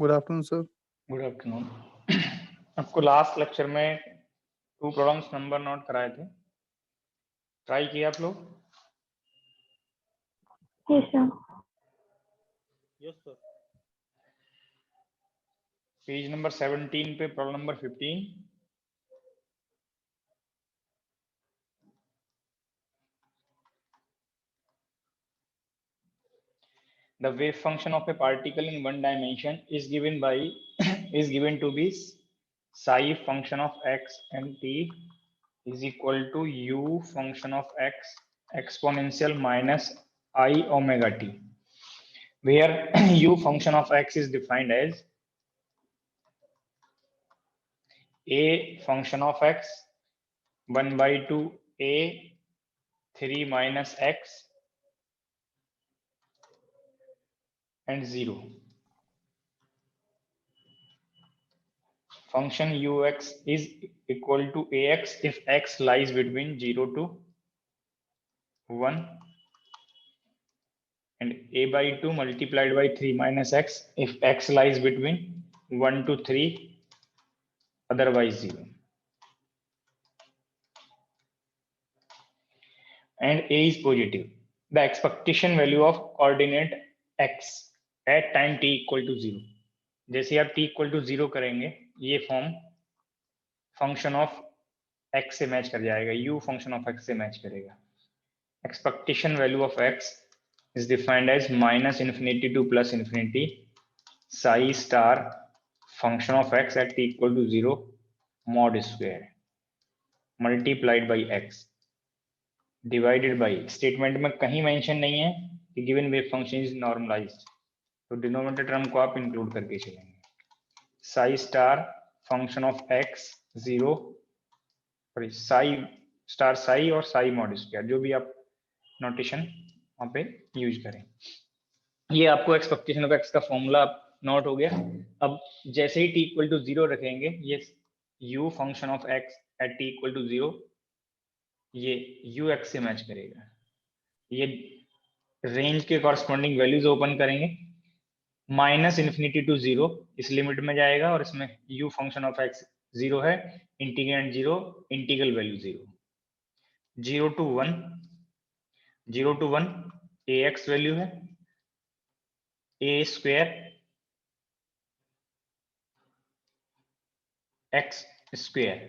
Good afternoon sir. Good afternoon. आपको last lecture में 2 problems number note कराए थे, ट्राई किया आप लोग? Yes sir. Yes sir. Page number 17 पे problem number 15। The wave function of a particle in one dimension is given by is given to be psi function of x and t is equal to u function of x exponential minus I omega t, where u function of x is defined as a function of x 1 by 2 a 3 minus x and 0. Function ux is equal to ax if x lies between 0 to 1, and a by 2 multiplied by 3 minus x if x lies between 1 to 3, otherwise 0. And a is positive. The expectation value of coordinate x at time t equal to 0. जैसे आप t equal to 0 करेंगे, ये form function of x से match कर जाएगा, u function of x से match करेगा. Expectation value of x is defined as minus infinity to plus infinity psi star function of x at t equal to 0 mod square multiplied by x divided by, statement में कहीं mention नहीं है कि given wave function is normalized, तो denominator term को आप include करके चलेंगे. Psi star function of x 0, psi star psi और साई मॉड स्क्वायर, जो भी आप नोटेशन वहां पे यूज करें. ये आपको एक्सपेक्टेशन ऑफ x का फॉर्मूला नोट हो गया. अब जैसे ही t इक्वल टू 0 रखेंगे, ये u function of x at t equal to 0 ये ux से मैच करेगा. ये रेंज के कॉरस्पॉन्डिंग वैल्यूज ओपन करेंगे, माइनस इन्फिनिटी टू 0 इस लिमिट में जाएगा, और इसमें u फंक्शन ऑफ x 0 है, integrand 0, integral value 0, 0 to 1, 0 to 1 ax value है, a square x square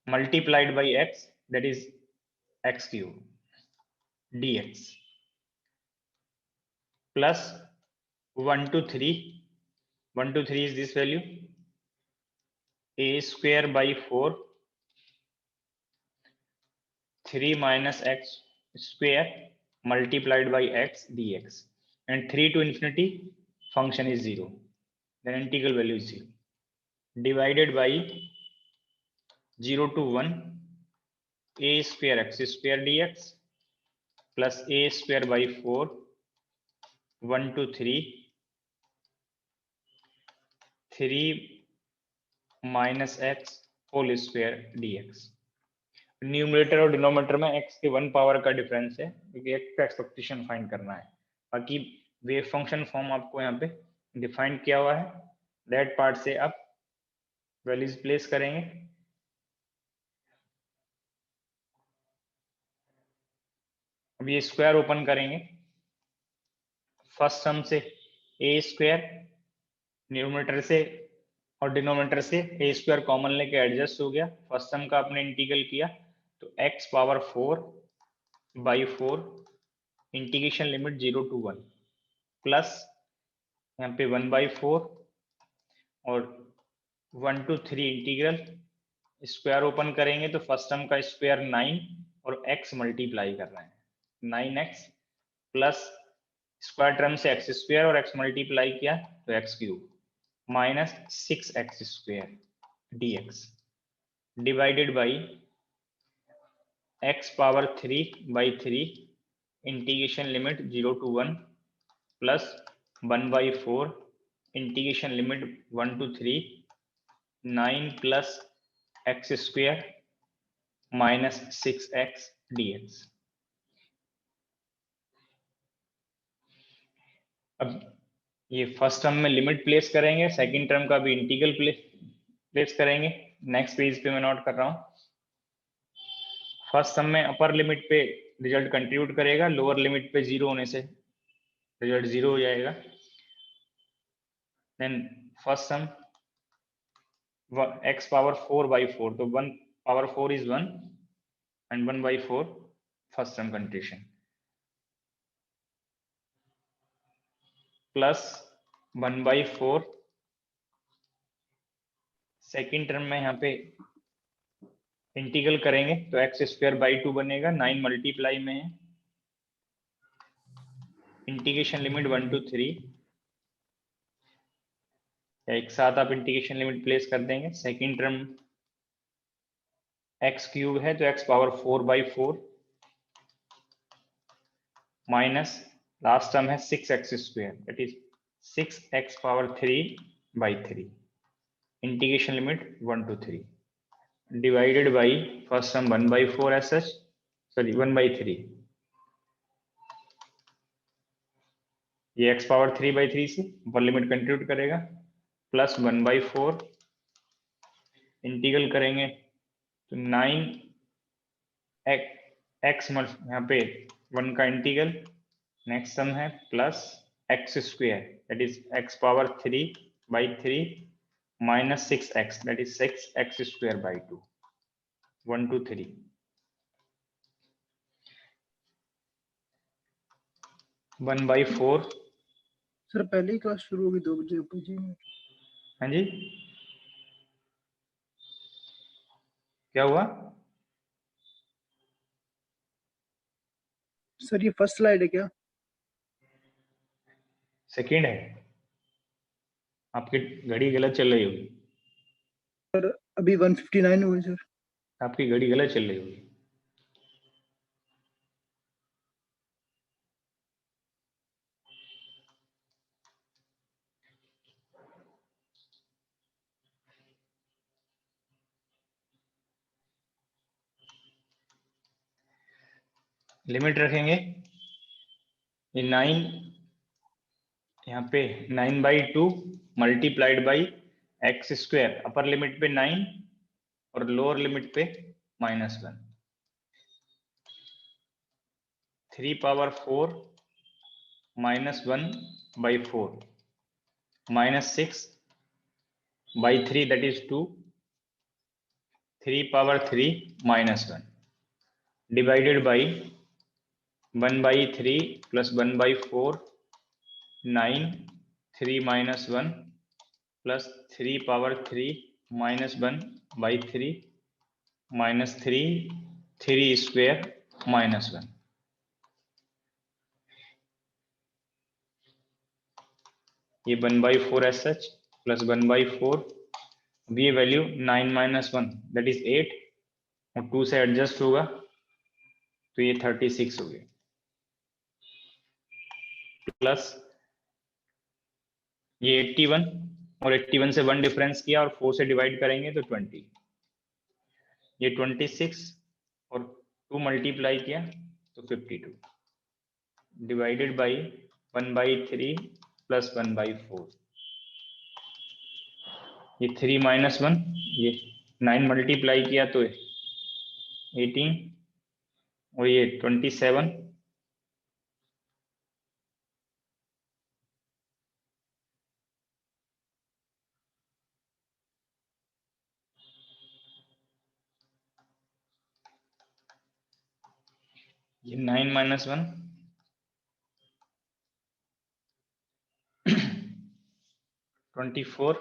multiplied by x, that is x cube dx, plus 1 to 3, 1 to 3 is this value, a square by 4 3 minus x square multiplied by x dx, and 3 to infinity function is 0, then integral value is 0, divided by 0 to 1 a square x square dx plus a square by 4 1 to 3 3 minus x whole square dx. Numerator और denominator में x के 1 power का difference है, क्योंकि x का expectation find करना है. बाकी वेव फंक्शन फॉर्म आपको यहाँ पे डिफाइन किया हुआ है, दैट पार्ट से आप वैल्यूज प्लेस करेंगे. अब ये स्क्वायर ओपन करेंगे, फर्स्ट सम से a स्क्वायर न्यूमरेटर से और डिनोमिनेटर से a स्क्वायर कॉमन लेके एडजस्ट हो गया. फर्स्ट सम का आपने इंटीग्रल किया तो x power 4 by 4 integration limit 0 to 1 plus यहाँ पे 1 बाई 4 और 1 टू 3 इंटीग्रल. स्क्वायर ओपन करेंगे तो फर्स्ट टर्म का स्क्वायर 9 और x मल्टीप्लाई कर रहे हैं 9x प्लस स्क्वायर टर्म से x स्क्वायर और x मल्टीप्लाई किया तो x cube minus 6x square dx divided by x power 3 by 3 integration limit 0 to 1 plus 1 by 4 integration limit 1 to 3 9 plus x square minus 6x dx. अब ये first term में limit place करेंगे, second term का भी integral place करेंगे। Next page पे मैं note कर रहा हूँ। फर्स्ट टर्म में अपर लिमिट पे रिजल्ट कंट्रीब्यूट करेगा, लोअर लिमिट पे 0 होने से रिजल्ट 0 हो जाएगा। Then first term x power 4/4, तो 1 power 4 is 1 and 1/4 first term contribution, plus 1/4 second term में यहाँ पे इंटीग्रल करेंगे तो x²/2 बनेगा, 9 मल्टीप्लाई में है, इंटीग्रेशन लिमिट 1 to 3, एक साथ आप इंटीग्रेशन लिमिट प्लेस कर देंगे। सेकेंड टर्म x³ है तो x power 4/4 minus last term है 6x², that is 6x power 3/3, integration limit 1 to 3 divided by first term 1/4 as such, sorry 1/3, ये x पावर 3/3 से ऊपर लिमिट कंट्रीब्यूट करेगा, प्लस 1/4 इंटीग्रल करेंगे तो 9 x यहाँ पे 1 का इंटीग्रल, नेक्स्ट टर्म है plus x² that is x power 3/3 minus 6x that is 6x²/2, 1 to 3। One by four. Sir पहले ही क्लास शुरू होगी 2 बजे पूछिए। हाँ जी क्या हुआ? सर ये फर्स्ट स्लाइड है क्या? सेकेंड है, आपकी घड़ी गलत चल रही होगी, अभी 159 हुए सर। आपकी घड़ी गलत चल रही होगी। लिमिट रखेंगे, ये 9 यहाँ पे 9/2 multiplied by x², upper limit पे 9 और लोअर लिमिट पे -1, 3 power 4 -1/4 -6/3 that is 2, 3 power 3 -1 divided by 1/3 plus 1/4 9 3 -1 plus 3 power 3 -1/3 -3 3² -1। ये 1/4 एज सच प्लस 1/4, अब ये वैल्यू 9 -1 दैट इज 8 और 2 से एडजस्ट होगा तो ये 36 हो गया, प्लस ये 81 और 81 से 1 डिफरेंस किया और 4 से डिवाइड करेंगे तो 20, ये 26 और 2 मल्टीप्लाई किया तो 52 डिवाइडेड बाई 1/3 प्लस 1/4, ये 3 -1, ये 9 मल्टीप्लाई किया तो 18 और ये 27 ये 9 -1 24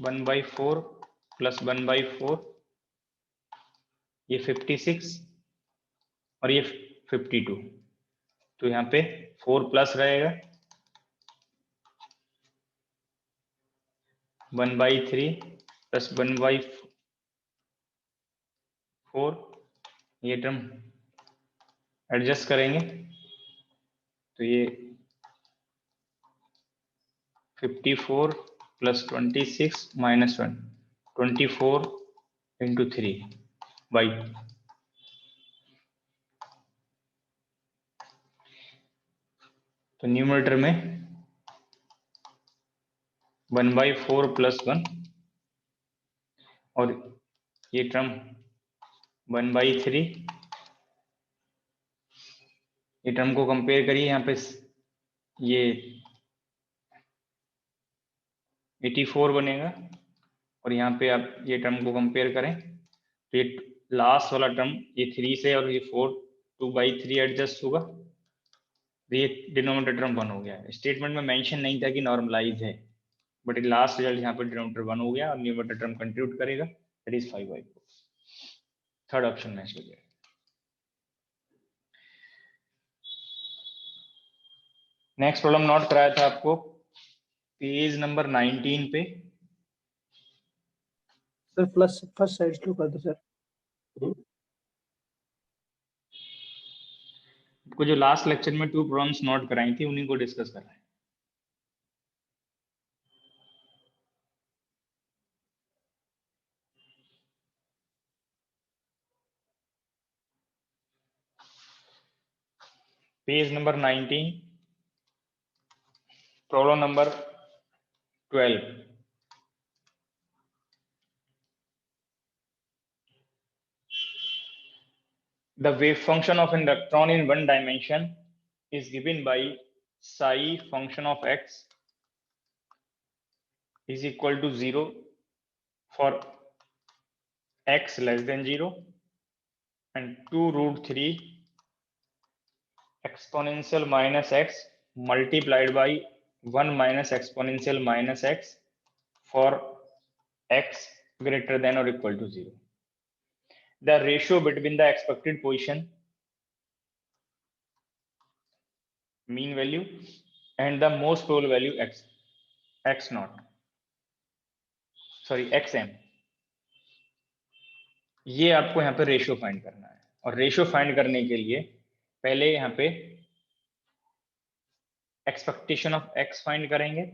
1/4 प्लस 1/4, ये 56 और ये 52, तो यहाँ पे 4 प्लस रहेगा 1/3 प्लस 1/4, ये टर्म एडजस्ट करेंगे तो ये 54 प्लस 26 -1, 24 × 3/2, तो न्यूमरेटर में 1/4 + 1 और ये टर्म 1/3, ये टर्म को कंपेयर करिए, यहाँ पे ये 84 बनेगा और यहाँ पे आप ये टर्म को कंपेयर करें तो ये लास्ट वाला टर्म ये 3 से और ये 4 2/3 एडजस्ट होगा, तो ये डिनोमिनेटर टर्म 1 हो गया। स्टेटमेंट में मेंशन नहीं था कि नॉर्मलाइज है, बट लास्ट रिजल्ट यहाँ पे डिनोमिनेटर 1 हो गया और न्यूमरेटर टर्म कंट्रीब्यूट करेगा, that is 5/4। Third option match हो जाएगा। नेक्स्ट प्रॉब्लम नोट कराया था आपको पेज नंबर 19 पे। Sir plus first side slow कर दो सर। आपको जो लास्ट लेक्चर में 2 प्रॉब्लम्स नोट कराई थी उन्हीं को डिस्कस कर रहे हैं। Page number 19, problem number 12। The wave function of an electron in one dimension is given by psi function of x is equal to 0 for x less than 0 and 2√3 exponential minus x multiplied by 1 minus exponential minus x for x greater than or equal to 0. The ratio between the expected position, mean value, and the most probable value x naught, sorry xm, ये आपको यहाँ पे ratio find करना है। और ratio find करने के लिए पहले यहाँ पे एक्सपेक्टेशन ऑफ x फाइंड करेंगे।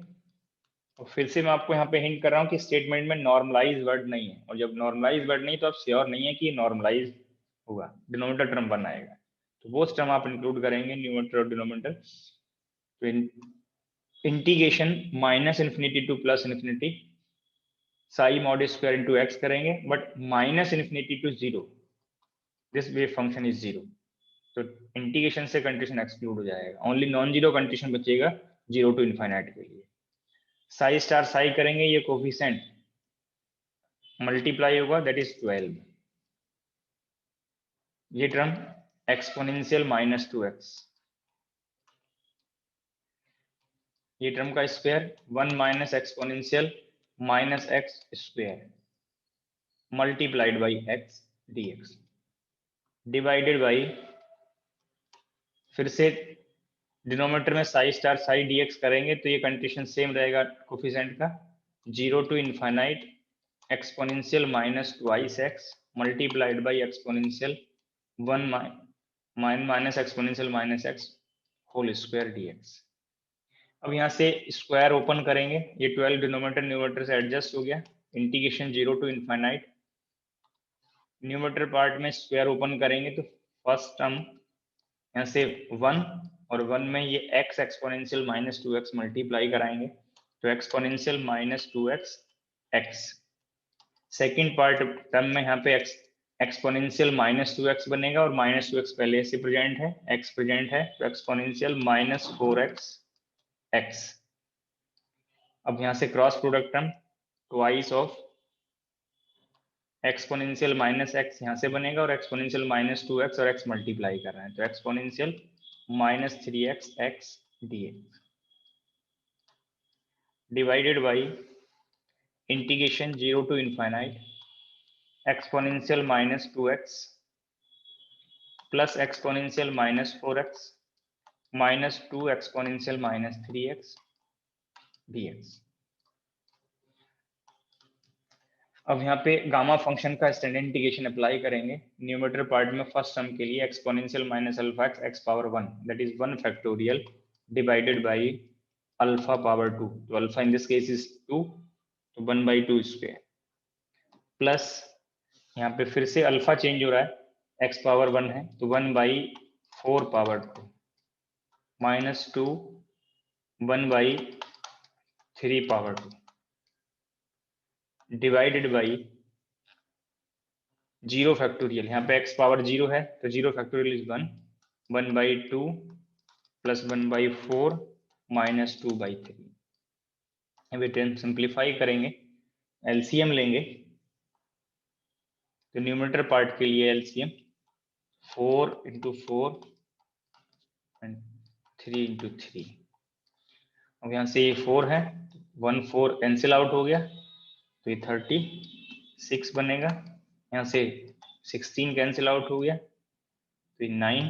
और फिर से मैं आपको यहाँ पे हिंट कर रहा हूँ कि स्टेटमेंट में नॉर्मलाइज वर्ड नहीं है, और जब नॉर्मलाइज वर्ड नहीं तो आप श्योर नहीं है कि ये नॉर्मलाइज होगा, डिनोमिनेटर टर्म बनाएगा, तो वो टर्म आप इंक्लूड करेंगे न्यूमरेटर और डिनोमिनेटर। तो integration -∞ to +∞ psi mod square into x करेंगे, but -∞ to 0 this wave function is 0, तो इंटीग्रेशन से कंडीशन एक्सक्लूड हो जाएगा, ओनली नॉन जीरो कंडीशन बचेगा 0 to ∞ के लिए। साई स्टार साई करेंगे, ये कोफिशिएंट मल्टीप्लाई होगा, दैट इज 12। ये टर्म एक्सपोनेंशियल -2x, ये टर्म का square 1 minus exponential -x square multiplied by x dx divided by, फिर से डिनोमिनेटर में साई स्टार साई dx करेंगे तो ये कंडीशन सेम रहेगा कोफिशिएंट का, 0 to ∞ exponential -2x multiplied by exponential 1 minus exponential -x whole square dx। अब यहाँ से स्क्वायर ओपन करेंगे, ये 12 डिनोमिनेटर न्यूमरेटर से एडजस्ट हो गया, इंटीग्रेशन 0 to ∞, न्यूमरेटर पार्ट में स्क्वायर ओपन करेंगे तो फर्स्ट टर्म यहाँ से 1 और 1 में ये x एक्सपोनेंशियल -2x मल्टीप्लाई कराएंगे तो exponential -2x x। Second part term में यहाँ पे एक्सपोनेंशियल -2x बनेगा और -2x पहले से प्रेजेंट है, x प्रेजेंट है, तो एक्सपोनेंशियल -4x x। अब यहाँ से cross product term twice of exponential -x यहाँ से बनेगा और एक्सपोनेंशियल -2x और x मल्टीप्लाई कर रहे हैं तो exponential -3x x dx divided by integration 0 to ∞ exponential -2x plus exponential -4x -2 exponential -3x dx। अब यहाँ पे गामा फंक्शन का स्टैंडर्ड इंटीग्रेशन अप्लाई करेंगे, न्यूमरेटर पार्ट में फर्स्ट टर्म के लिए exponential -α x power 1 that is 1 factorial divided by alpha power 2, तो alpha in this case is 2 तो 1/2 स्क्वायर प्लस यहाँ पे फिर से अल्फा चेंज हो रहा है, x पावर 1 है तो 1/4 power 2 -2 1/3 power 2 divided by 0 factorial, यहाँ पे x पावर 0 है तो 0 फैक्टोरियल इज 1, 1/2 प्लस 1/4 माइनस 2/3। अभी टर्म सिंप्लीफाई करेंगे, एलसीएम लेंगे तो न्यूमरेटर पार्ट के लिए एलसीएम 4 × 4 एंड 3 × 3। अब यहाँ से ये 4 है, 1 4 कैंसिल आउट हो गया तो ये 36 बनेगा। यहाँ से 16 कैंसिल आउट हो गया तो ये 9,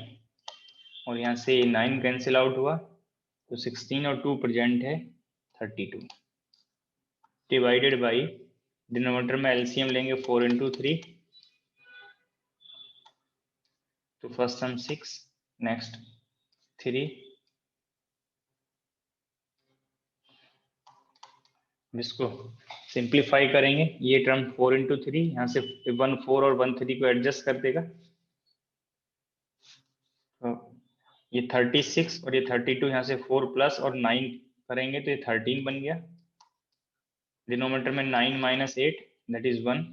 और यहाँ से 9 कैंसिल आउट हुआ तो 16 और 2 प्रेजेंट है 32, डिवाइडेड बाई डिनोमिनेटर में एलसीएम लेंगे 4 × 3 तो फर्स्ट सम 6, नेक्स्ट 3, इसको सिंप्लीफाई करेंगे, ये टर्म 4 × 3, यहाँ से 1 4 और 1 3 को एडजस्ट कर देगा तो ये 36 और ये 32, यहाँ से 4 प्लस और 9 करेंगे तो ये 13 बन गया। डिनोमिनेटर में 9 - 8 दैट इज 1,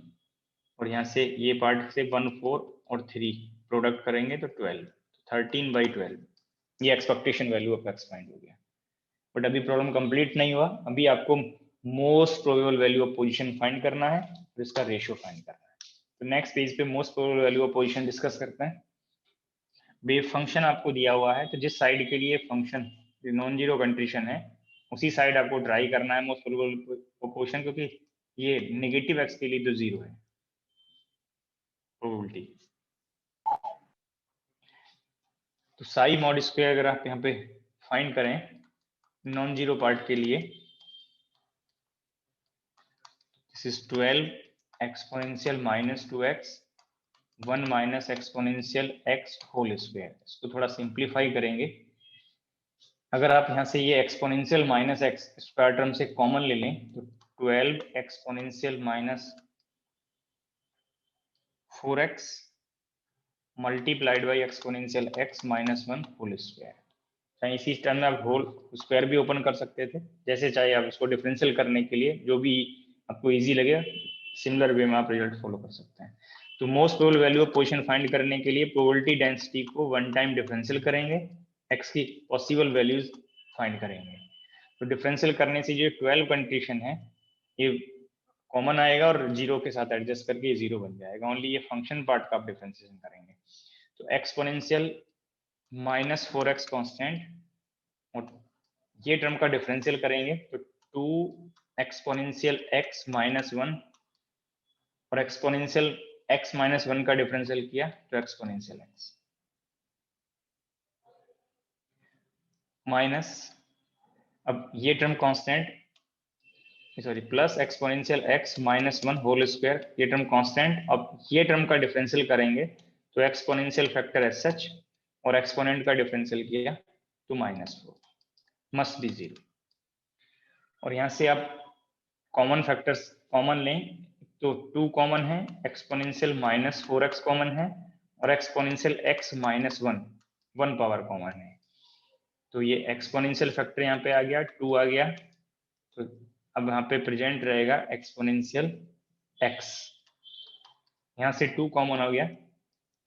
और यहाँ से ये पार्ट से 1 4 और 3 प्रोडक्ट करेंगे तो 12, 13/12 ये expectation value of x find हो गया। बट अभी प्रॉब्लम कंप्लीट नहीं हुआ, अभी आपको most probable value of position find करना है और इसका रेशियो फाइंड करना है। तो नेक्स्ट पेज पे most probable value of position discuss करते हैं। वेव फंक्शन आपको दिया हुआ है तो जिस साइड के लिए फंक्शन नॉन जीरो कंडीशन है उसी साइड आपको ट्राई करना है मोस्ट प्रोबेबल पोजीशन, क्योंकि ये नेगेटिव एक्स के लिए तो 0 है प्रोबेबिलिटी। तो साई मॉड स्क्वायर अगर आप यहाँ पे फाइंड करें नॉन जीरो पार्ट के लिए, this is 12 exponential -2x 1 - exponential x whole square. इसको थोड़ा सिंप्लीफाई करेंगे, अगर आप यहाँ से ये एक्सपोनेंशियल -x स्क्वायर टर्म से कॉमन ले लें तो 12 exponential -4x multiplied by exponential x - 1 whole square. चाहे इसी टर्म में आप होल स्क्वायर भी ओपन कर सकते थे, जैसे चाहे आप इसको डिफरेंशियल करने के लिए जो भी आपको इजी लगे सिमिलर वे में आप रिजल्ट फॉलो कर सकते हैं। तो most probable value of position find करने के लिए प्रोबेबिलिटी डेंसिटी को 1 टाइम डिफरेंशियल करेंगे, x की पॉसिबल वैल्यूज फाइंड करेंगे। तो डिफरेंशियल करने से जो 12 कंडीशन है ये कॉमन आएगा और 0 के साथ एडजस्ट करके ये 0 बन जाएगा। ओनली ये फंक्शन पार्ट का आप डिफरेंशिएशन करेंगे। तो एक्सपोनेंशियल -4x कांस्टेंट और ये टर्म का डिफरेंशियल करेंगे तो 2 एक्सपोनेंशियल x - 1 और एक्सपोनेंशियल x - 1 का डिफरेंशियल किया तो एक्सपोनेंशियल x माइनस, अब ये term constant sorry plus exponential x - 1 whole square, ये टर्म कांस्टेंट। अब ये टर्म का डिफरेंशियल करेंगे तो एक्सपोनेंशियल फैक्टर एज सच और एक्सपोनेंट का डिफरेंशियल किया तो -4 मस्ट बी 0। और यहाँ से आप कॉमन फैक्टर्स कॉमन लें तो 2 कॉमन है, एक्सपोनेंशियल -4x कॉमन है और एक्सपोनेंशियल x - 1 पावर कॉमन है। तो ये एक्सपोनेंशियल फैक्टर यहाँ पे आ गया 2 आ गया, तो अब यहाँ पे प्रेजेंट रहेगा एक्सपोनेंशियल x, यहाँ से 2 कॉमन हो गया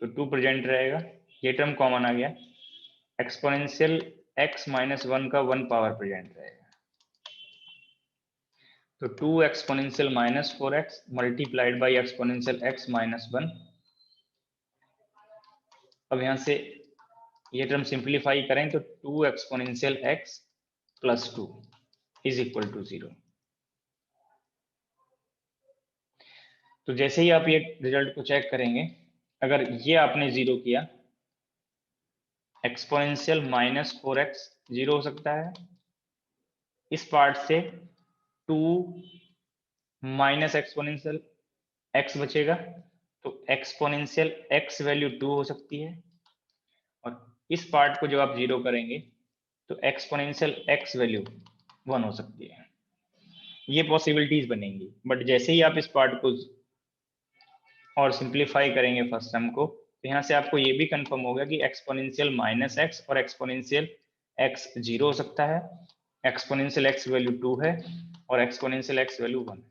तो 2 प्रेजेंट रहेगा, ये टर्म कॉमन आ गया, एक्सपोनेंशियल x - 1 का 1 पावर प्रेजेंट रहेगा तो 2 exponential -4x multiplied by exponential x - 1। अब यहाँ से ये टर्म सिंप्लीफाई करें तो 2 exponential x + 2 is equal to 0। तो जैसे ही आप ये रिजल्ट को चेक करेंगे, अगर ये आपने 0 किया, एक्सपोनेंशियल -4x 0 हो सकता है, इस पार्ट से 2 माइनस एक्सपोनेंशियल x बचेगा तो एक्सपोनेंशियल x वैल्यू 2 हो सकती है, और इस पार्ट को जब आप 0 करेंगे तो एक्सपोनेंशियल x वैल्यू 1 हो सकती है। ये पॉसिबिलिटीज बनेंगी, बट जैसे ही आप इस पार्ट को और सिंप्लीफाई करेंगे फर्स्ट टर्म को, तो यहाँ से आपको ये भी कंफर्म होगा कि एक्सपोनेंशियल -x और एक्सपोनेंशियल x 0 हो सकता है, एक्सपोनेंशियल एक्स वैल्यू 2 है और एक्सपोनेंशियल एक्स वैल्यू 1 है।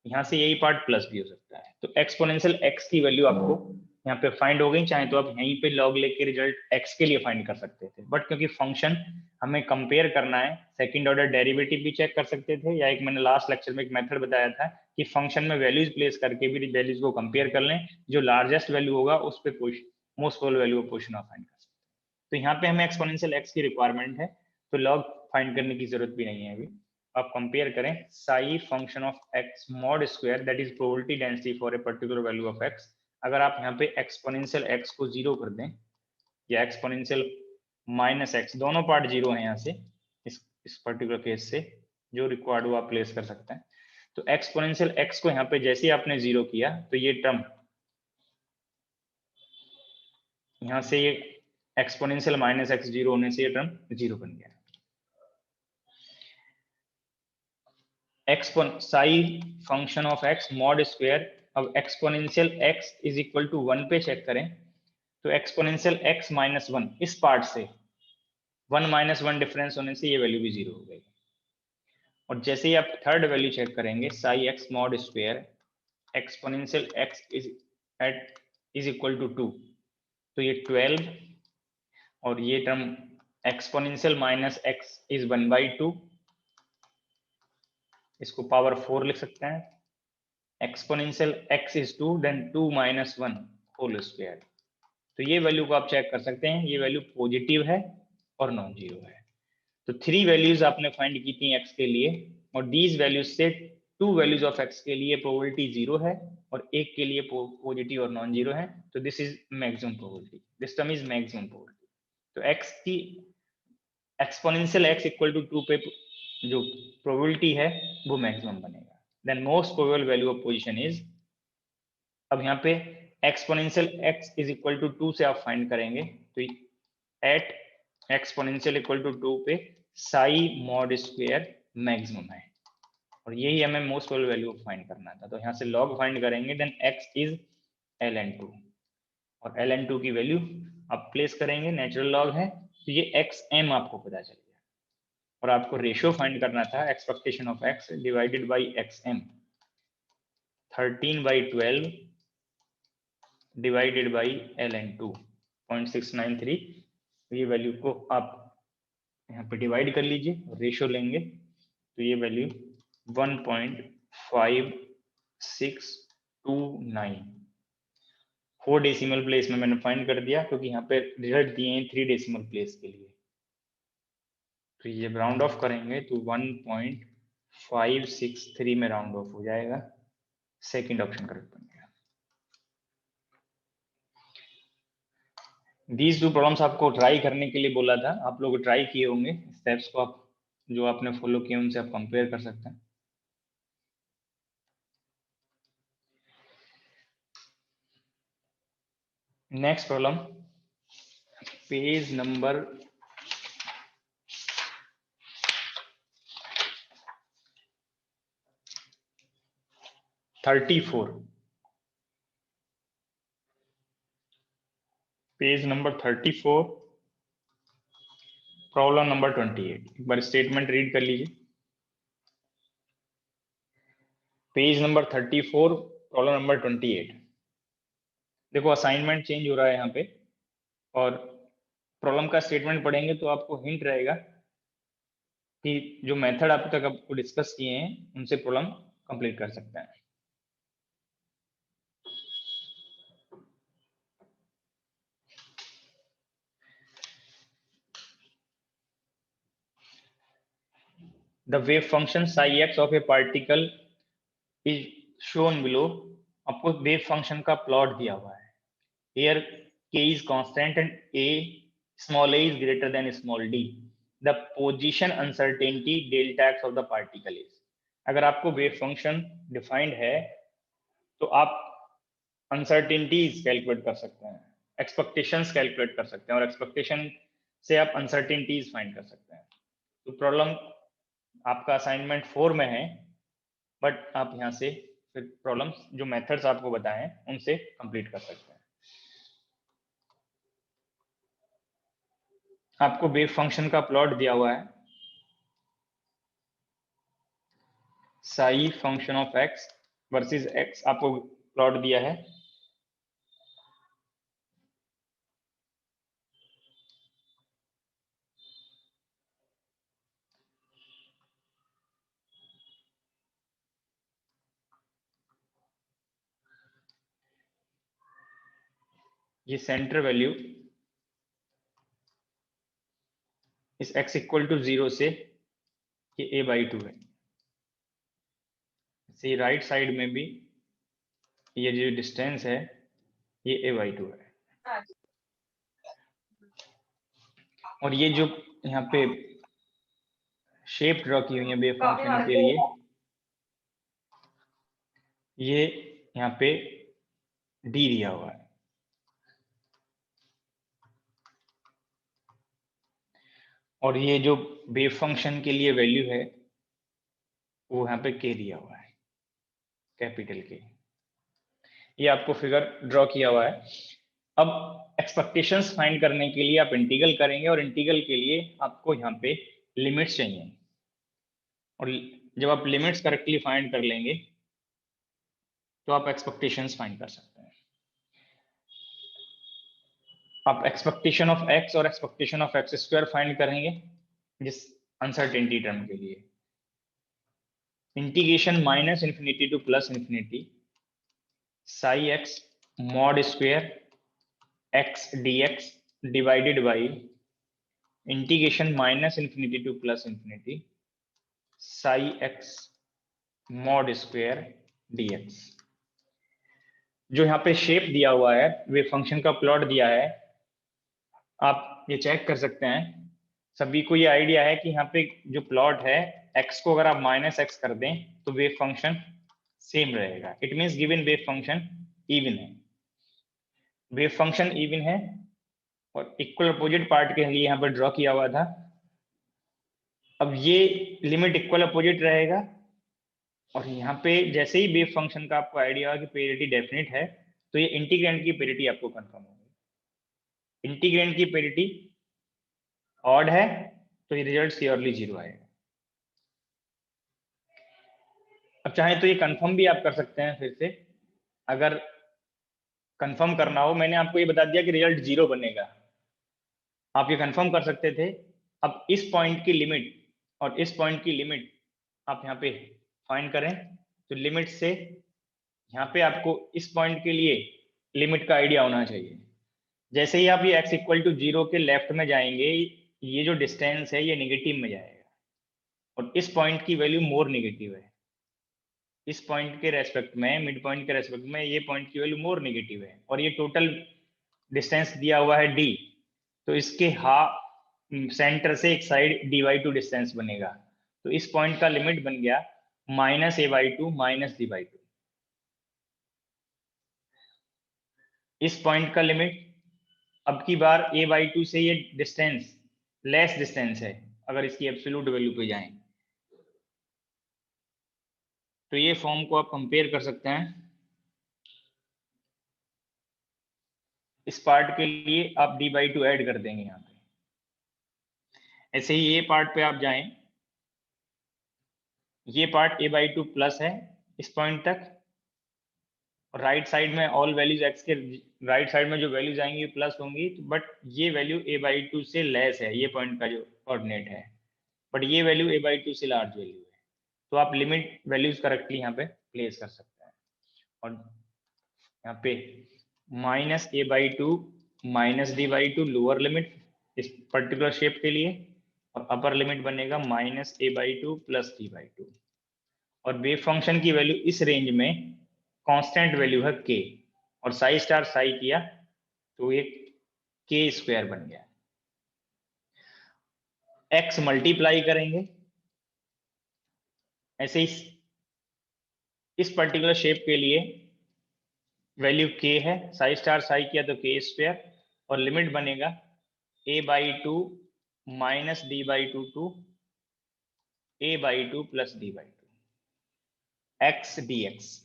यहाँ से यही पार्ट प्लस भी हो सकता है। तो एक्सपोनेंशियल एक्स की वैल्यू आपको यहाँ पे फाइंड हो गई, चाहे तो आप यहीं पे लॉग लेके रिजल्ट एक्स के लिए फाइंड कर सकते थे, बट क्योंकि फंक्शन हमें कंपेयर करना है, सेकंड ऑर्डर डेरिवेटिव भी चेक कर सकते थे, या एक मैंने लास्ट लेक्चर में एक मेथड बताया था कि फंक्शन में वैल्यूज प्लेस करके भी वैल्यूज को कंपेयर कर लें, जो लार्जेस्ट वैल्यू होगा उस पर most probable value of position find कर सकते हैं। तो यहाँ पे हमें एक्सपोनेंशियल एक्स की रिक्वायरमेंट है, तो लॉग फाइंड करने की जरूरत भी नहीं है अभी। आप कंपेयर करें Sai function of x mod square that is probability density for a particular value of x. अगर आप यहाँ पे एक्सपोनेंशियल एक्स को 0 कर दें या एक्सपोनेंशियल माइनस एक्स, दोनों पार्ट 0 है यहाँ से, इस पर्टिकुलर केस से जो रिक्वायर्ड वो आप प्लेस कर सकते हैं। तो एक्सपोनेंशियल एक्स को यहाँ पे जैसे ही आपने 0 किया तो ये टर्म यहाँ से ये एक्सपोनेंशियल माइनस एक्स 0 होने से ये टर्म 0 बन गया। Psi function of x mod square, अब exponential x is equal to 1 पे चेक करें तो एक्सपोनेंशियल एक्स माइनस 1 इस पार्ट से 1 माइनस 1 डिफरेंस होने से ये वैल्यू भी 0 हो गई। और जैसे ही आप थर्ड वैल्यू चेक करेंगे psi X mod square exponential x is equal to 2, तो ये 12 और ये term exponential minus X is 1/2, इसको पावर 4 लिख सकते हैं। Exponential x is 2 then 2 minus 1 whole square. तो ये वैल्यू को आप चेक कर सकते हैं, ये वैल्यू पॉजिटिव है और नॉन जीरो है। तो 3 वैल्यूज आपने फाइंड की थी x के लिए, और दीज वैल्यूज से 2 वैल्यूज ऑफ x के लिए प्रोबेबिलिटी 0 है और एक के लिए पॉजिटिव और नॉन जीरो है। तो this is maximum probability, this term is maximum probability. तो x की एक्सपोनेंशियल x इक्वल टू 2 पे जो प्रोबेबिलिटी है वो मैक्सिमम बनेगा। Then most probable value of position is, अब यहाँ पे exponential x is equal to 2 से आप फाइंड करेंगे तो एट एक्सपोनेंशियल इक्वल टू 2 पे साई मॉड स्क्वायर मैक्सिमम है, और यही हमें मोस्ट प्रोबेबल वैल्यू फाइंड करना था। तो यहाँ से लॉग फाइंड करेंगे, देन x इज ln2 और ln2 की वैल्यू आप प्लेस करेंगे, नेचुरल लॉग है तो ये xm आपको पता चल गया। और आपको रेशियो फाइंड करना था expectation of x divided by xm, 13/12 divided by ln2 0.693। ये वैल्यू को आप यहाँ पे डिवाइड कर लीजिए, रेशियो लेंगे तो ये वैल्यू 1.5629, 4 डेसिमल प्लेस में मैंने फाइंड कर दिया क्योंकि यहाँ पे रिजल्ट दिए हैं 3 डेसिमल प्लेस के लिए। तो ये राउंड ऑफ करेंगे तो 1.563 में राउंड ऑफ हो जाएगा, सेकंड ऑप्शन करेक्ट बन गया। दीज 2 प्रॉब्लम्स आपको ट्राई करने के लिए बोला था, आप लोग ट्राई किए होंगे, स्टेप्स को आप जो आपने फॉलो किए उनसे आप कंपेयर कर सकते हैं। Next problem page number 34, page number 34 problem number 28। एक बार स्टेटमेंट रीड कर लीजिए। Page number 34 problem number 28। देखो असाइनमेंट चेंज हो रहा है यहाँ पे, और प्रॉब्लम का स्टेटमेंट पढ़ेंगे तो आपको हिंट रहेगा कि जो मेथड आप तक आपको डिस्कस किए हैं उनसे प्रॉब्लम कंप्लीट कर सकते हैं। The wave function psi x of a particle is shown below। आपको वेव फंक्शन का प्लॉट दिया हुआ है। Here k is constant and small a is greater than small d. The position uncertainty delta x of the particle is। अगर आपको wave function defined है तो आप अनसर्टेनिटीज कैलकुलेट कर सकते हैं, एक्सपेक्टेशंस कैलकुलेट कर सकते हैं, और एक्सपेक्टेशन से आप अनसर्टेनिटीज फाइंड कर सकते हैं। तो प्रॉब्लम आपका असाइनमेंट 4 में है, बट आप यहाँ से फिर प्रॉब्लम्स जो मेथड्स आपको बताए हैं उनसे कंप्लीट कर सकते हैं। आपको वेव फंक्शन का प्लॉट दिया हुआ है, Sai function of x versus x आपको प्लॉट दिया है। ये सेंटर वैल्यू इस x इक्वल टू 0 से ये a/2 है। सी राइट साइड में भी ये जो डिस्टेंस है ये a/2 है। और ये जो यहाँ पे शेप ड्रॉ की हुई है वेव फंक्शन के लिए, ये यहाँ पे d दिया हुआ है। और ये जो वेव फंक्शन के लिए वैल्यू है वो यहाँ पे k दिया हुआ है, कैपिटल K। ये आपको फिगर ड्रॉ किया हुआ है। अब एक्सपेक्टेशंस फाइंड करने के लिए आप इंटीग्रल करेंगे और इंटीग्रल के लिए आपको यहाँ पे लिमिट्स चाहिए। और जब आप लिमिट्स करेक्टली फाइंड कर लेंगे तो आप एक्सपेक्टेशंस फाइंड कर सकते हैं। आप एक्सपेक्टेशन ऑफ x और expectation of x square find करेंगे जिस अनसर्टेनिटी टर्म के लिए। Integration minus infinity two plus infinity Sai x mod square x dx divided by integration minus infinity two plus infinity Sai x mod square dx। जो यहाँ पे shape दिया हुआ है, वे फंक्शन का प्लॉट दिया है, आप ये चेक कर सकते हैं। सभी को ये आइडिया है कि यहाँ पे जो प्लॉट है x को अगर आप -x कर दें तो वेव फंक्शन सेम रहेगा। It means given wave function even है। वेव फंक्शन इवन है और इक्वल अपोजिट पार्ट के लिए यहाँ पर ड्रॉ किया हुआ था। अब ये लिमिट इक्वल अपोजिट रहेगा और यहाँ पे जैसे ही वेव फंक्शन का आपको आइडिया कि पेरिटी डेफिनेट है तो ये इंटीग्रेंड की पेरिटी आपको कंफर्म होगी। इंटीग्रेंड की पेरिटी ऑड है तो ये रिजल्ट श्योरली 0 आएगा। अब चाहे तो ये कंफर्म भी आप कर सकते हैं। फिर से अगर कंफर्म करना हो, मैंने आपको ये बता दिया कि रिजल्ट 0 बनेगा, आप ये कंफर्म कर सकते थे। अब इस पॉइंट की लिमिट और इस पॉइंट की लिमिट आप यहाँ पे फाइंड करें तो लिमिट से यहाँ पे आपको इस पॉइंट के लिए लिमिट का आइडिया होना चाहिए। जैसे ही आप ये x इक्वल टू 0 के लेफ्ट में जाएंगे, ये जो डिस्टेंस है ये नेगेटिव में जाएगा और इस पॉइंट की वैल्यू मोर नेगेटिव है। इस पॉइंट के रेस्पेक्ट में, मिड पॉइंट के रेस्पेक्ट में ये पॉइंट की वैल्यू मोर नेगेटिव है और ये टोटल डिस्टेंस दिया हुआ है d, तो इसके हाफ सेंटर से एक साइड d/2 डिस्टेंस बनेगा। तो इस पॉइंट का लिमिट बन गया -a/2 -d/2। इस पॉइंट का लिमिट अब की बार a/2 से ये डिस्टेंस लेस डिस्टेंस है। अगर इसकी एब्सोल्यूट वैल्यू पे जाएं तो ये फॉर्म को आप कंपेयर कर सकते हैं। इस पार्ट के लिए आप d/2 ऐड कर देंगे यहाँ पे। ऐसे ही ये पार्ट पे आप जाएं, ये पार्ट a/2 प्लस है इस पॉइंट तक और राइट साइड में ऑल वैल्यूज x के राइट साइड में जो वैल्यूज आएंगी प्लस होंगी, बट ये वैल्यू a/2 से लेस है, ये पॉइंट का जो कोऑर्डिनेट है, बट ये वैल्यू a/2 से लार्ज वैल्यू है। तो आप लिमिट वैल्यूज करेक्टली यहाँ पे प्लेस कर सकते हैं और यहाँ पे -a/2 -d/2 लोअर लिमिट इस पर्टिकुलर शेप के लिए और अपर लिमिट बनेगा -a/2 + d/2 और वेव फंक्शन की वैल्यू इस रेंज में कांस्टेंट वैल्यू है k और साई स्टार साई किया तो ये k² बन गया। x मल्टीप्लाई करेंगे, ऐसे ही इस पर्टिकुलर शेप के लिए वैल्यू k है, साई स्टार साई किया तो k² और लिमिट बनेगा a/2 -d/2 to a/2 + d/2 x dx।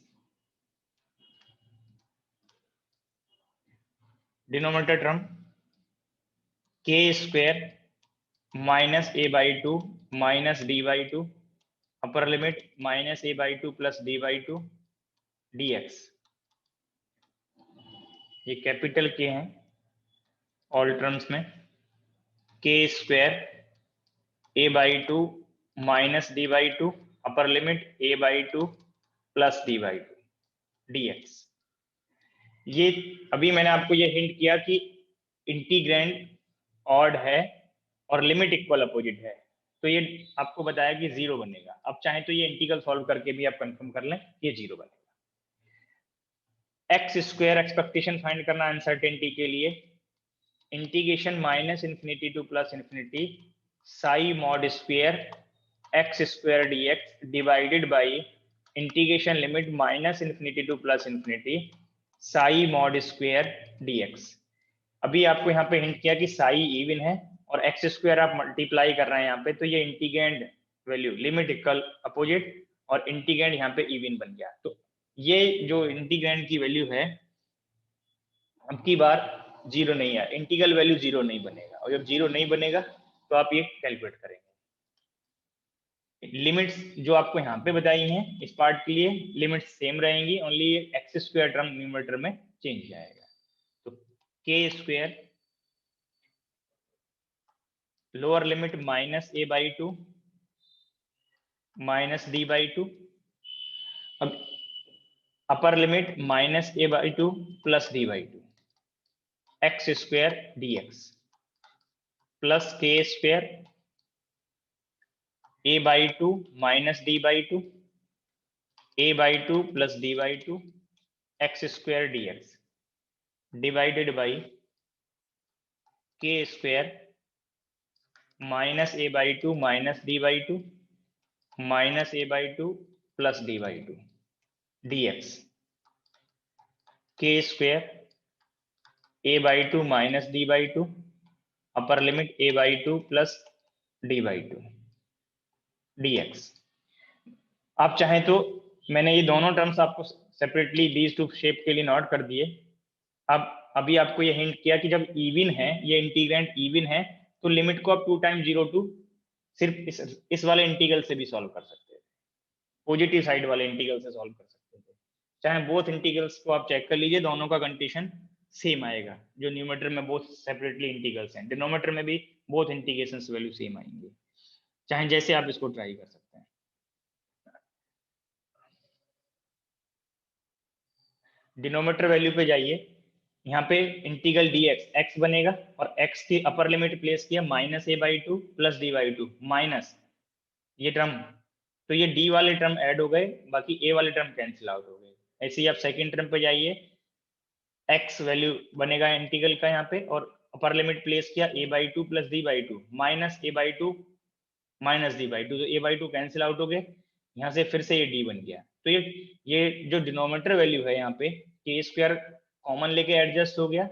Denominator term k² -a/2 -d/2 upper limit minus A by two plus D by two D X, ये capital K हैं all terms में, K square A by two minus D by two upper limit A by two plus D by two D X. ये अभी मैंने आपको ये hint किया कि इंटीग्रैंड ऑड है और लिमिट इक्वल अपोजिट है, तो ये आपको बताया कि जीरो बनेगा। अब चाहे तो ये इंटीग्रल सॉल्व करके भी आप कंफर्म कर लें, ये जीरो बनेगा। एक्स स्क्वायर एक्सपेक्टेशन फाइंड करना अनसर्टेनिटी के लिए, integration minus infinity two plus infinity Sai mod square x square d x divided by integration limit minus infinity two plus infinity Sai mod square d x. अभी आपको यहाँ पे hint किया कि Sai even है और एक्स स्क्वायर आप मल्टीप्लाई कर रहे हैं यहाँ पे, तो ये integrand value limit equal opposite और इंटीग्रैंड यहाँ पे इवन बन गया। तो ये जो इंटीग्रैंड की वैल्यू है अब की बार जीरो नहीं है, इंटीग्रल वैल्यू जीरो नहीं बनेगा, और जब जीरो नहीं बनेगा तो आप ये कैलकुलेट करेंगे। लिमिट्स जो आपको यहाँ पे बताई हैं इस पार्ट के लिए लिमिट्स सेम रहेंगी, only x square term numerator में चेंज जाएगा। तो k square lower limit minus A by two minus D by two, अब upper limit minus A by two plus D by two x square d x plus k square A by two minus D by two a by two plus D by two x square d x divided by k square minus A by two minus D by two minus A by two plus D by two D x k square A by two minus D by two upper limit A by two plus D by two D x. आप चाहें तो मैंने ये दोनों terms आपको separately these two shape के लिए note कर दिए। अब अभी आपको ये हिंट किया कि जब इवन है, ये इंटीग्रैंड इवन है, तो लिमिट को आप 2 टाइम्स 0 टू सिर्फ इस वाले इंटीग्रल से भी सॉल्व कर सकते हैं, पॉजिटिव साइड वाले इंटीग्रल से सॉल्व कर सकते थे। चाहे बोथ इंटीग्रल्स को आप चेक कर लीजिए, दोनों का कंडीशन सेम आएगा। जो न्यूमरेटर में बोथ सेपरेटली इंटीग्रल्स हैं, डिनोमिनेटर में भी बोथ इंटीग्रेशंस वैल्यू सेम आएंगे। चाहे जैसे आप इसको ट्राई कर सकते हैं। डिनोमिनेटर वैल्यू पे जाइए, यहाँ पे इंटीग्रल डी एक्स बनेगा और एक्स की अपर लिमिट प्लेस किया minus A by two plus D by two minus ये टर्म, तो ये डी वाले टर्म ऐड हो गए, बाकी ए वाले टर्म कैंसिल आउट हो गए। ऐसे ही आप सेकेंड टर्म पे जाइए, एक्स वैल्यू बनेगा इंटीग्रल का यहाँ पे और अपर लिमिट प्लेस किया a by two plus D by two minus A by two minus D by two, तो a by two cancel out हो गए, यहाँ से फिर से ये डी बन गया। तो ये जो डिनोमिनेटर वैल्यू है यहाँ पे के स्क्वायर कॉमन लेके एडजस्ट हो गया,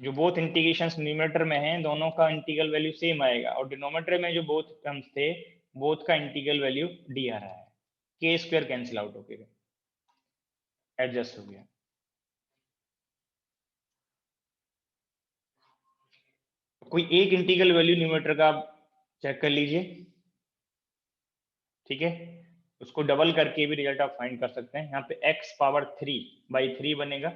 जो बोथ इंटीग्रेशंस न्यूमरेटर में हैं दोनों का इंटीग्रल वैल्यू सेम आएगा, और डिनोमिनेटर में जो बोथ टर्म्स थे बोथ का इंटीग्रल वैल्यू डी आ रहा है, के स्क्वायर कैंसिल आउट हो गया, एडजस्ट हो गया। कोई एक इंटीग्रल वैल्यू न्यूमरेटर का आप चेक कर लीजिए, ठीक है, उसको डबल करके भी रिजल्ट आप फाइंड कर सकते हैं। यहाँ पे x पावर 3 बाई 3 बनेगा,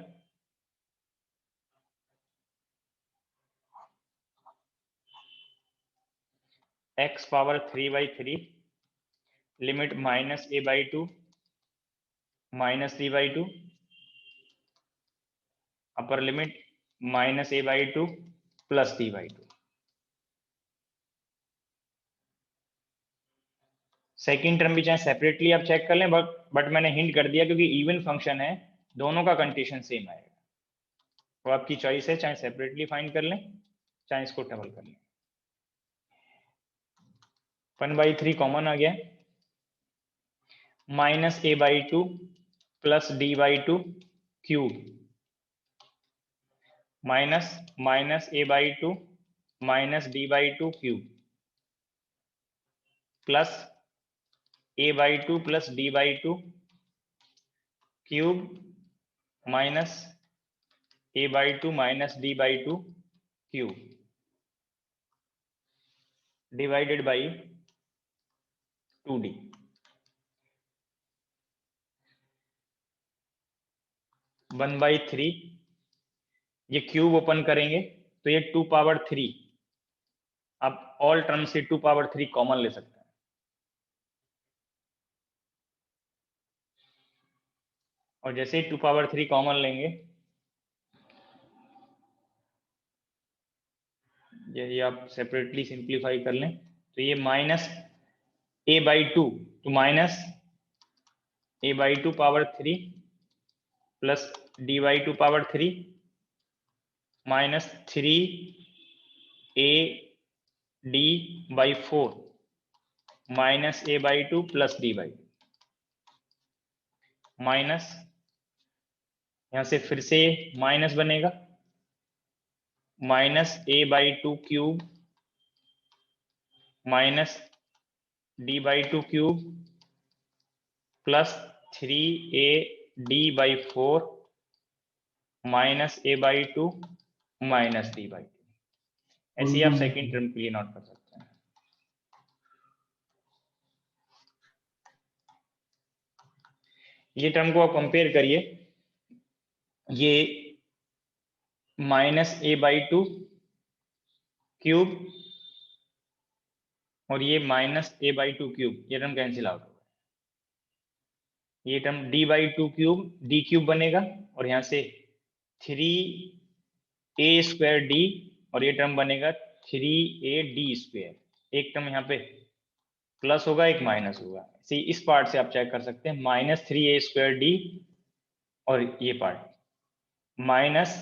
x power 3 by 3 limit minus A by two minus D by two upper limit minus A by two plus D by to. Second term भी चाहे सेपरेटली आप चेक कर लें, बट मैंने हिंट कर दिया क्योंकि इवन फंक्शन है, दोनों का कंडीशन सेम आएगा, तो आपकी चॉइस है, चाहे सेपरेटली फाइंड कर लें चाहे इसको डबल कर लें। 1/3 कॉमन आ गया, minus A by two plus D by two cube minus A by two minus D by two cube plus A by two plus D by two cube minus A by two minus D by two cube. Divided by 2d। One by 3, ये cube open करेंगे तो ये 2 power 3, आप all term से 2 power 3 common ले सकते हैं। और जैसे ही 2 पावर 3 कॉमन लेंगे, यही आप सेपरेटली सिंप्लीफाई कर लें तो ये माइनस a बाई 2, तो minus a by 2 power 3 plus d by 2 power 3 minus 3 a d by 4 minus a by 2 plus d by 2 minus, यहां से फिर से माइनस बनेगा, minus a by 2 cube minus d by 2 cube plus 3a d by 4 minus a by 2 minus d by 2। ऐसे ही आप second term के लिए note कर सकते हैं। ये टर्म को आप कंपेयर करिए, ये माइनस a बाई 2 क्यूब और ये माइनस a बाई 2 क्यूब, ये टर्म कैंसिल आउट होगा। ये term d by 2 cube d cube बनेगा और यहाँ से 3a स्क्वायर d और ये टर्म बनेगा 3a d स्क्वायर। एक टर्म यहाँ पे प्लस होगा, एक माइनस होगा। इस पार्ट से आप चेक कर सकते हैं, माइनस 3a स्क्वायर d और ये part minus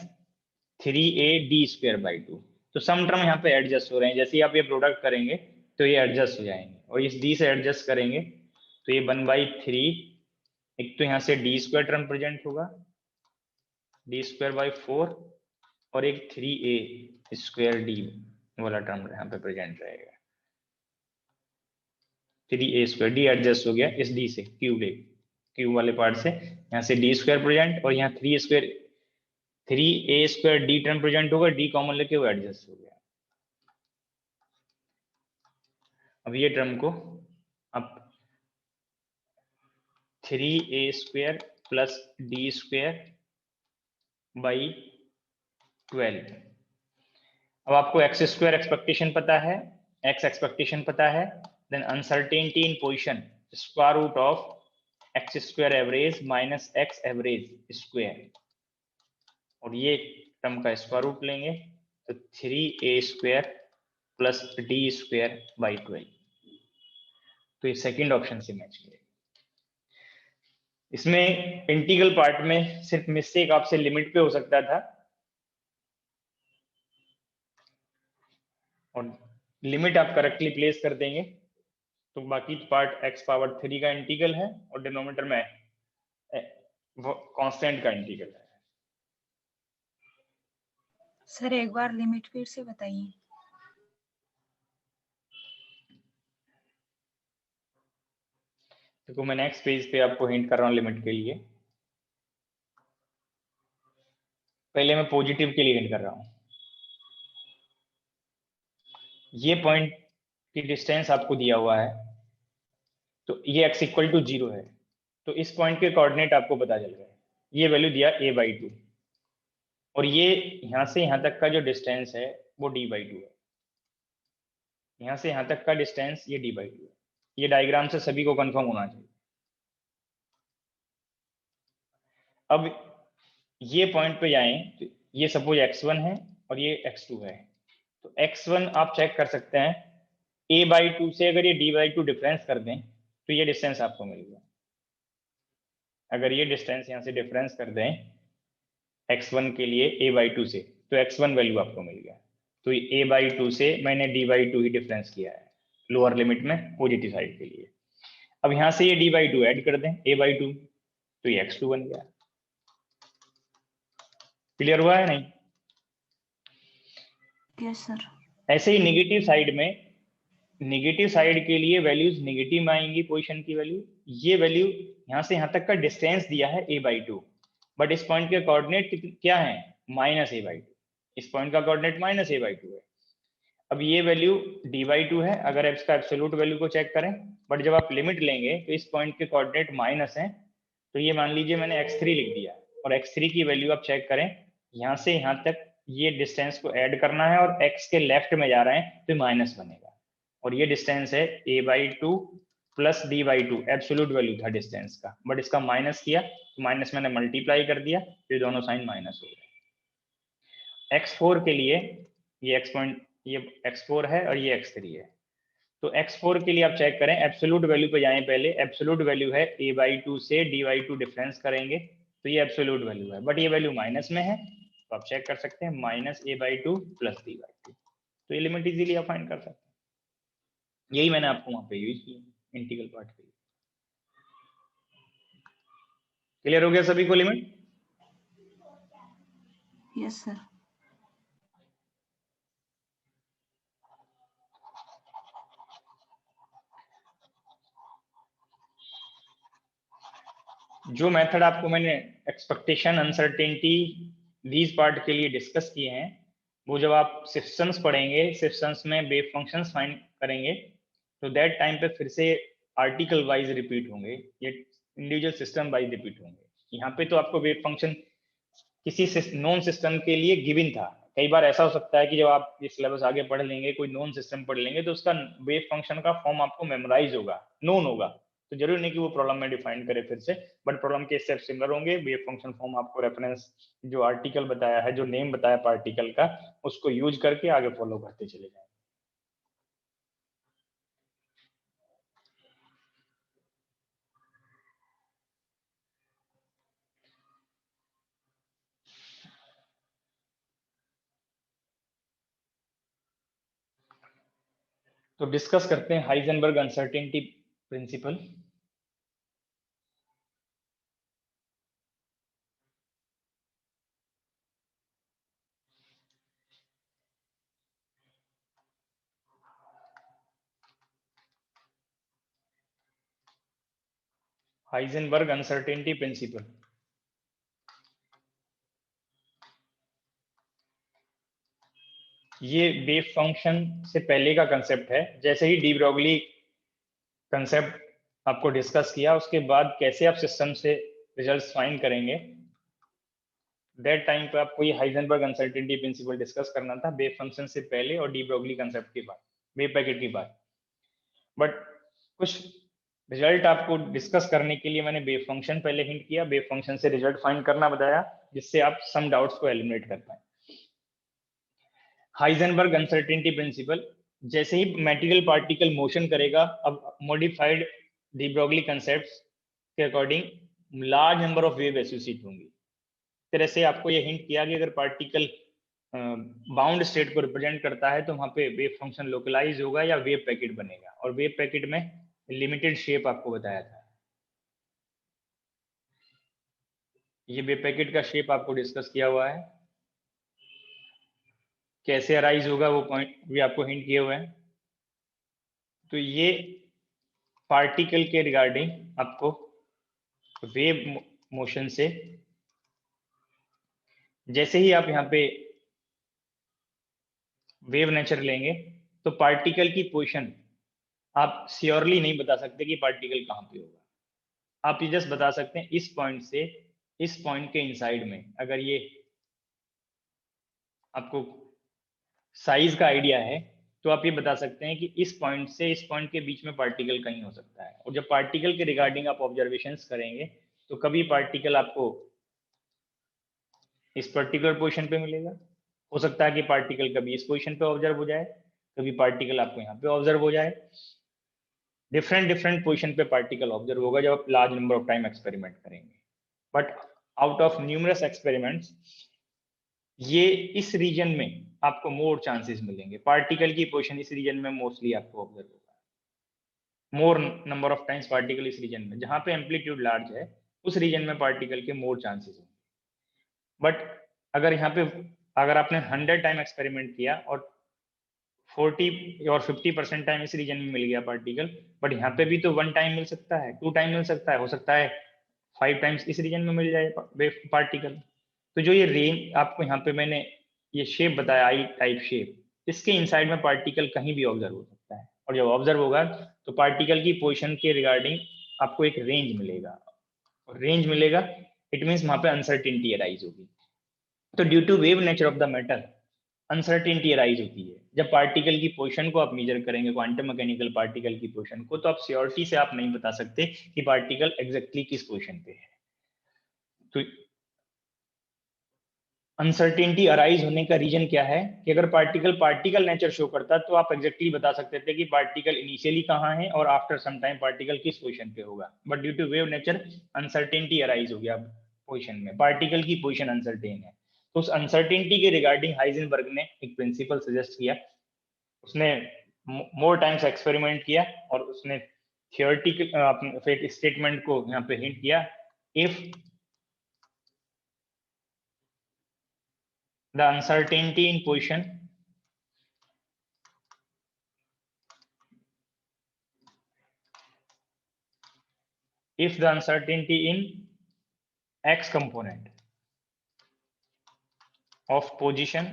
3a d square by 2। तो सम टर्म यहाँ पे एडजस्ट हो रहे हैं। जैसे ही आप ये प्रोडक्ट करेंगे तो ये एडजस्ट हो जाएंगे और इस d से एडजस्ट करेंगे तो ये 1/3, एक तो यहाँ से d स्क्वायर टर्म प्रेजेंट होगा, d स्क्वायर बाई 4 और एक 3a स्क्वायर d वाला टर्म यहाँ पे प्रेजेंट रहेगा। 3a स्क्वायर, d एडजस्ट हो गया इस d से, क्यूब वाले पार्ट से, यहाँ से d स्क्वायर प्रेजेंट और यहाँ 3a square d term present होगा, d कॉमन लेके वो एडजस्ट हो गया। अब ये टर्म को आप 3a square plus d square by 12। अब आपको x स्क्वायर एक्सपेक्टेशन पता है, x एक्सपेक्टेशन पता है, then uncertainty in position square root of x square average minus x average square, और ये टर्म का स्क्वायर रूट लेंगे तो 3a square plus d square by 12। तो ये सेकंड ऑप्शन से मैच करेगा। इसमें इंटीग्रल पार्ट में सिर्फ मिस्टेक आपसे लिमिट पे हो सकता था, और लिमिट आप करेक्टली प्लेस कर देंगे तो बाकी पार्ट x पावर 3 का इंटीग्रल है और डिनोमिनेटर में कांस्टेंट का इंटीग्रल है। सर एक बार लिमिट फिर से बताइए। देखो मैं नेक्स्ट पेज पे आपको हिंट कर रहा हूँ लिमिट के लिए। पहले मैं पॉजिटिव के लिए हिंट कर रहा हूँ। ये पॉइंट की डिस्टेंस आपको दिया हुआ है तो ये x इक्वल टू 0 है, तो इस पॉइंट के कोऑर्डिनेट आपको पता चल गए। ये वैल्यू दिया a बाई 2 और ये यहाँ से यहाँ तक का जो डिस्टेंस है वो d बाई 2 है। यहाँ से यहाँ तक का डिस्टेंस ये d बाई 2 है। ये डायग्राम से सभी को कंफर्म होना चाहिए। अब ये पॉइंट पे जाएं तो ये सपोज x1 है और ये x2 है, तो x1 आप चेक कर सकते हैं a बाई 2 से अगर ये d बाई 2 डिफरेंस कर दें तो ये डिस्टेंस आपको मिल गया। अगर ये डिस्टेंस यहाँ से डिफरेंस कर दें x1 के लिए a बाई 2 से तो x1 वैल्यू आपको मिल गया। तो a बाई 2 से मैंने d बाई 2 ही डिफरेंस किया है लोअर लिमिट में पॉजिटिव साइड के लिए। अब यहाँ से ये d बाई 2 ऐड कर दें a बाई 2 तो ये x2 बन गया। क्लियर हुआ है नहीं? Yes sir. ऐसे ही नेगेटिव साइड में, नेगेटिव साइड के लिए वैल्यूज नेगेटिव में आएंगी पोजीशन की वैल्यू। ये वैल्यू यहाँ से यहाँ तक का डिस्टेंस दिया है a बाई 2, बट इस पॉइंट के कोऑर्डिनेट क्या है माइनस a बाई 2। इस पॉइंट का कोऑर्डिनेट माइनस a बाई 2 है। अब ये वैल्यू dy2 है अगर x का एब्सोल्यूट वैल्यू को चेक करें, बट जब आप लिमिट लेंगे तो इस पॉइंट के कोऑर्डिनेट माइनस हैं, तो ये मान लीजिए मैंने x3 लिख दिया और x3 की वैल्यू आप चेक करें, यहाँ से यहाँ तक ये डिस्टेंस को ऐड करना है और x के लेफ्ट में जा रहे हैं तो माइनस बनेगा, और ये डिस्टेंस है a/2 plus d/2, absolute value था डिस्टेंस का, बट इसका माइनस किया तो माइनस मैंने मल्टीप्लाई कर दिया, तो दोनों साइन माइनस हो गए। x4 के लिए ये ये x4 है और ये x3 है, तो x4 के लिए आप चेक करें, एब्सोल्यूट वैल्यू पे जाएं पहले, एब्सोल्यूट वैल्यू है a/2 से d/2 डिफरेंस करेंगे तो ये एब्सोल्यूट वैल्यू है, बट ये वैल्यू माइनस में है तो आप चेक कर सकते हैं माइनस a/2 प्लस d/2, तो ये लिमिट इजीली आप फाइंड कर सकते हैं। यही मैंने आपको वहां पे यूज किया इंटीग्रल पार्ट के लिए। क्लियर हो गया सभी को लिमिट? Yes sir. जो मेथड आपको मैंने एक्सपेक्टेशन, अनसर्टेनिटी, दीज पार्ट के लिए डिस्कस किए हैं, वो जब आप सिस्टम्स पढ़ेंगे, सिस्टम्स में वेव फंक्शंस फाइंड करेंगे, तो दैट टाइम पे फिर से आर्टिकल वाइज रिपीट होंगे, ये इंडिविजुअल सिस्टम वाइज रिपीट होंगे। यहाँ पे तो आपको वेव फंक्शन किसी नॉन सिस्टम के लिए गिवन था। कई बार ऐसा हो सकता है कि जब आप ये सिलेबस आगे पढ़ लेंगे, कोई नॉन सिस्टम पढ़ लेंगे, तो उसका वेव फंक्शन का फॉर्म आपको मेमोराइज होगा, नोन होगा, तो जरूरी नहीं कि वो प्रॉब्लम में डिफाइन करे फिर से, बट प्रॉब्लम के स्टेप सिमिलर होंगे। वेव फंक्शन फॉर्म आपको रेफरेंस जो आर्टिकल बताया है, जो नेम बताया पार्टिकल का, उसको यूज करके आगे फॉलो करते चले जाएंगे। तो डिस्कस करते हैं Heisenberg uncertainty principal. Heisenberg uncertainty principal, ये वेव फंक्शन से पहले का कंसेप्ट है। जैसे ही डी ब्रोगली कंसेप्ट आपको डिस्कस किया, उसके बाद कैसे आप सिस्टम से रिजल्ट्स फाइंड करेंगे, दैट टाइम पे आपको ये हाइजेनबर्ग अनसर्टेनिटी प्रिंसिपल डिस्कस करना था, वेव फंक्शन से पहले और डी ब्रोगली कंसेप्ट के बाद, वेव पैकेट के बाद। बट कुछ रिजल्ट आपको डिस्कस करने के लिए मैंने वेव फंक्शन पहले हिंट किया, वेव फंक्शन से रिजल्ट फाइंड करना बताया, जिससे आप सम डाउट्स को एलिमिनेट कर पाए। हाइजेनबर्ग अनसर्टेनिटी प्रिंसिपल, जैसे ही मटेरियल पार्टिकल मोशन करेगा, अब मॉडिफाइड डी ब्रोगली कंसेप्ट्स के according large number of wave associate होंगी। तरह से आपको ये हिंट किया कि अगर पार्टिकल बाउंड स्टेट को रिप्रेजेंट करता है तो वहां पे वेव फंक्शन लोकलाइज होगा या वेव पैकेट बनेगा, और वेव पैकेट में लिमिटेड शेप आपको बताया था। ये वेव पैकेट का शेप आपको डिस्कस किया हुआ है, कैसे अराइज होगा वो पॉइंट भी आपको हिंट किए हुए हैं। तो ये पार्टिकल के रिगार्डिंग आपको वेव मोशन से, जैसे ही आप यहाँ पे वेव नेचर लेंगे तो पार्टिकल की पोजीशन आप श्योरली नहीं बता सकते कि पार्टिकल कहाँ पे होगा। आप ये जस्ट बता सकते हैं इस पॉइंट से इस पॉइंट के इनसाइड में, अगर ये आपको साइज का आइडिया है तो आप ये बता सकते हैं कि इस पॉइंट से इस पॉइंट के बीच में पार्टिकल कहीं हो सकता है। और जब पार्टिकल के रिगार्डिंग आप ऑब्जर्वेशंस करेंगे तो कभी पार्टिकल आपको इस पर्टिकुलर पोजीशन पे मिलेगा, हो सकता है कि पार्टिकल कभी इस पोजीशन पे ऑब्जर्व हो जाए, कभी पार्टिकल आपको यहाँ पे ऑब्जर्व हो जाए। डिफरेंट पोजीशन पे पार्टिकल ऑब्जर्व होगा जब आप large number of time experiment करेंगे। But out of numerous experiments, ये इस रीजन में आपको मोर चांसेस मिलेंगे, पार्टिकल की पोजीशन इस रीजन में मोस्टली आपको ऑब्जर्व होगा। More number of times particle इस रीजन में, जहां पे एम्पलीट्यूड लार्ज है उस रीजन में पार्टिकल के मोर चांसेस होंगे। बट अगर यहाँ पे अगर आपने 100 टाइम एक्सपेरिमेंट किया और 40 और 50% टाइम इस रीजन में मिल गया पार्टिकल, बट यहाँ पे भी तो 1 टाइम मिल सकता है, 2 टाइम मिल सकता है, हो सकता है 5 टाइम्स इस रीजन में मिल जाए पार्टिकल। तो जो ये रेंज आपको यहाँ पे मैंने ये शेप बताया, आई टाइप शेप, इसके इनसाइड में पार्टिकल कहीं भी ऑब्जर्व हो सकता है, और जब ऑब्जर्व होगा तो पार्टिकल की पोजीशन के रिगार्डिंग आपको एक रेंज मिलेगा, और रेंज मिलेगा इट मीन्स वहां पे अनसर्टेनिटी अराइज होगी। तो due to wave nature of the matter uncertainty arise होती है। जब पार्टिकल की पोजीशन को आप मेजर करेंगे, क्वांटम मैकेनिकल पार्टिकल की पोजीशन को, तो आप श्योरिटी से आप नहीं बता सकते कि पार्टिकल एग्जैक्टली किस पोजीशन पे है। तो अनसर्टेनिटी अराइज होने का रीजन क्या है कि अगर पार्टिकल नेचर शो करता तो आप एग्जैक्टली बता सकते थे कि पार्टिकल इनिशियली कहाँ है और आफ्टर सम टाइम पार्टिकल किस पोजीशन पे होगा। But due to wave nature uncertainty arise हो गया पोजीशन में, पार्टिकल की पोजीशन अनसर्टेन है। तो उस अनसर्टेनिटी के रिगार्डिंग हाइजेनबर्ग ने एक प्रिंसिपल सजेस्ट किया। उसने मोर टाइम्स एक्सपेरिमेंट किया और उसने थियोरेटिकल एक स्टेटमेंट को यहाँ पे हिंट किया, if the uncertainty in position if the uncertainty in x component of position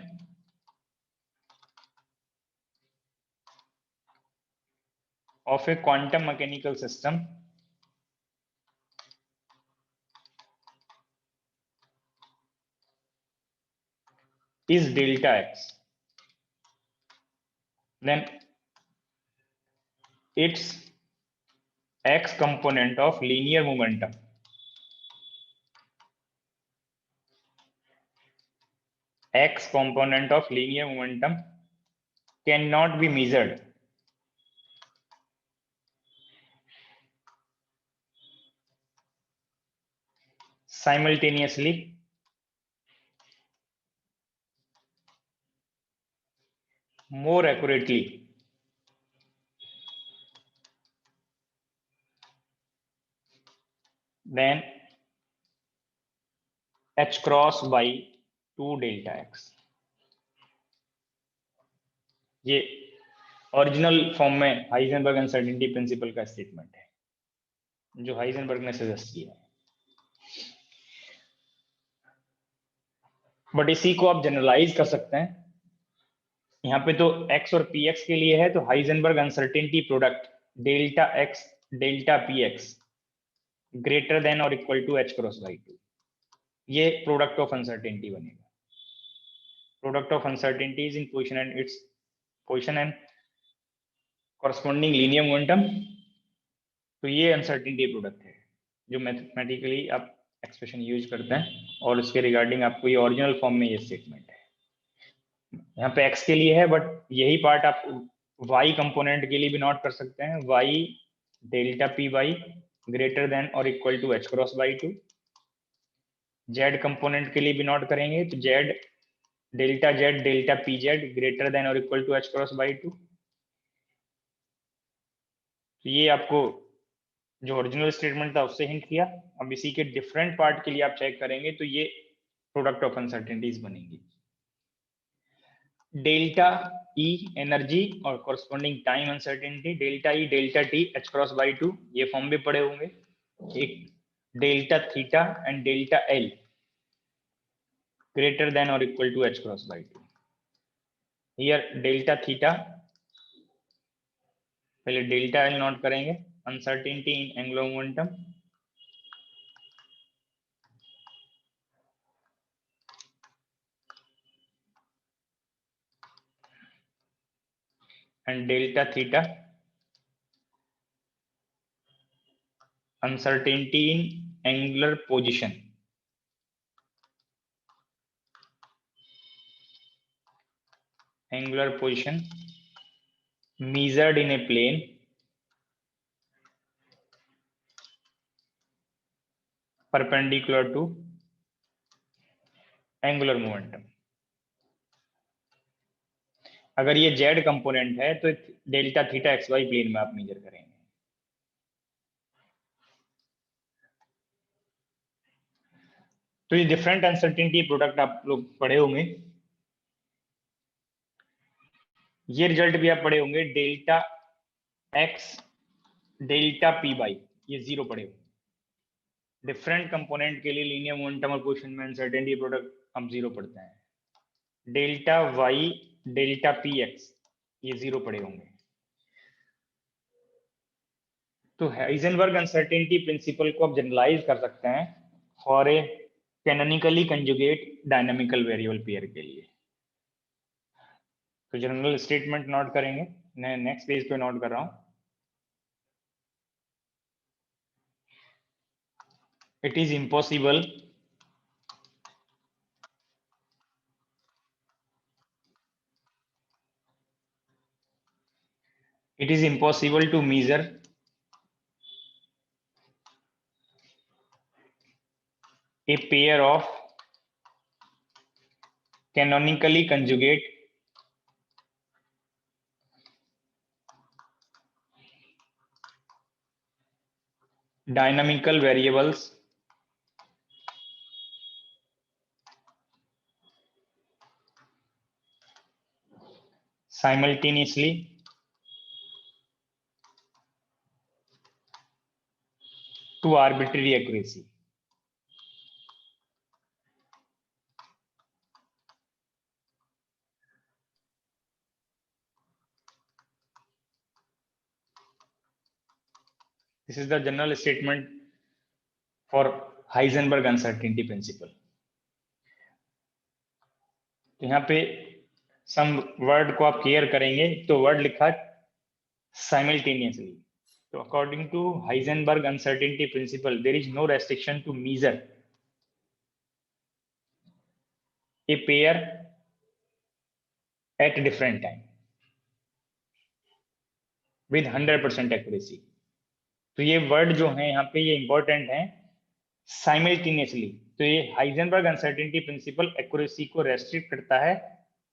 of a quantum mechanical system is delta x, then its x component of linear momentum cannot be measured simultaneously more accurately than h cross by 2 delta x। ये original form में Heisenberg uncertainty principle का statement है जो Heisenberg ने suggest किया है। But इसी को आप जनरलाइज कर सकते हैं। यहाँ पे तो x और px के लिए है, तो Heisenberg uncertainty product delta x delta px greater than और equal to h cross by 2, ये प्रोडक्ट ऑफ अनसर्टेनिटी बनेगा। Product of uncertainty is in position and its position and corresponding linear momentum. तो ये uncertainty product है जो mathematically आप expression use करते हैं, और उसके रिगार्डिंग आपको ये ओरिजिनल फॉर्म में ये स्टेटमेंट है। यहाँ पे x के लिए है, बट यही पार्ट आप y कंपोनेंट के लिए भी नोट कर सकते हैं, y delta p y greater than और equal to h cross by 2। z component के लिए भी नोट करेंगे तो z delta p z greater than और equal to h cross by 2। ये आपको जो ओरिजिनल स्टेटमेंट था उससे हिंट किया। अब इसी के डिफरेंट पार्ट के लिए आप चेक करेंगे तो ये प्रोडक्ट ऑफ अनसर्टेनिटीज बनेंगी। डेल्टा ई एनर्जी और corresponding time uncertainty, delta E delta t h cross by 2, ये फॉर्म भी पढ़े होंगे। एक delta theta and delta L greater than और equal to h cross by 2। Here delta theta, पहले delta L note करेंगे, uncertainty in angular momentum, and delta theta uncertainty in angular position measured in a plane perpendicular to angular momentum। अगर ये z component है तो delta theta X Y plane में आप major करेंगे। तो ये डिफरेंट अनसर्टेनिटी प्रोडक्ट आप लोग पढ़े होंगे, ये रिजल्ट भी आप पढ़े होंगे, delta X delta P by, ये 0 पढ़े होंगे। डिफरेंट कंपोनेंट के लिए लीनियर मोमेंटम और पोजीशन में अनसर्टेनिटी प्रोडक्ट हम 0 पढ़ते हैं। Delta Y delta P X ये 0 पड़े होंगे। तो हाइजेनबर्ग अनसर्टेनिटी प्रिंसिपल को आप जनरलाइज कर सकते हैं for a canonically conjugate dynamical variable pair के लिए। तो जनरल स्टेटमेंट नोट करेंगे, मैं नेक्स्ट पेज पे नोट कर रहा हूं। It is impossible to measure a pair of canonically conjugate dynamical variables simultaneously to arbitrary accuracy. This is the general statement for Heisenberg uncertainty principle. तो यहाँ पे some word को आप क्लियर करेंगे तो वर्ड लिखा simultaneously. So according to Heisenberg uncertainty principle, there is no restriction to measure a pair at different time with 100% accuracy. तो ये वर्ड जो है यहाँ पे ये इंपॉर्टेंट है, साइमल्टेनियसली। तो ये हाइजेनबर्ग अनसर्टेनिटी प्रिंसिपल एक्यूरेसी को रेस्ट्रिक्ट करता है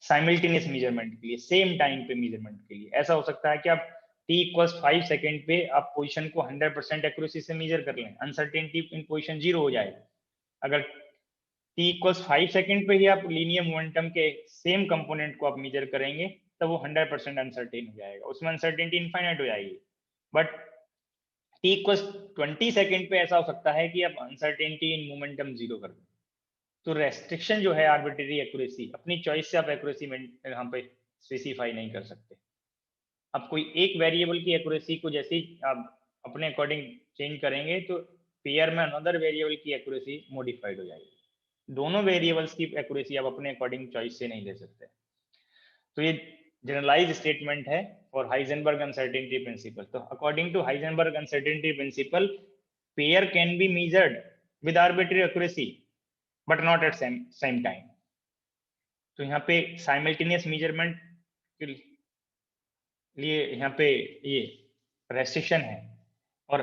साइमल्टेनियस मेजरमेंट के लिए, सेम टाइम पे मेजरमेंट के लिए। ऐसा हो सकता है कि आप t = 5 सेकेंड पे आप पोजीशन को 100% एक्यूरेसी से मेजर कर लें, अनसर्टेनिटी इन पोजीशन 0 हो जाए। अगर t = 5 सेकेंड पे ही आप लीनियर मोमेंटम के सेम कंपोनेंट को आप मेजर करेंगे तो वो 100% अनसर्टेन हो जाएगा, उसमें अनसर्टेनिटी इनफाइनाइट हो जाएगी। बट t = 20 सेकेंड पे ऐसा हो सकता है कि आप अनसर्टेनिटी इन मोमेंटम 0 कर दें। तो रेस्ट्रिक्शन जो है आर्बिट्रेरी एक्यूरेसी, अपनी चॉइस से आप एक्यूरेसी यहाँ पे स्पेसिफाई नहीं कर सकते। आप कोई एक वेरिएबल की एक्यूरेसी को जैसे ही आप अपने अकॉर्डिंग चेंज करेंगे तो पेयर में अनदर वेरिएबल की एक्यूरेसी मॉडिफाइड हो जाएगी। दोनों वेरिएबल्स की एक्यूरेसी आप अपने अकॉर्डिंग चॉइस से नहीं ले सकते। तो ये जनरलाइज स्टेटमेंट है फॉर हाइजेनबर्ग अनसर्टेनिटी प्रिंसिपल। तो according to Heisenberg uncertainty principle, pair can be measured with arbitrary accuracy but not at same time. तो यहाँ पे साइमल्टेनियस मेजरमेंट के लिए यहाँ पे ये रेस्ट्रिक्शन है, और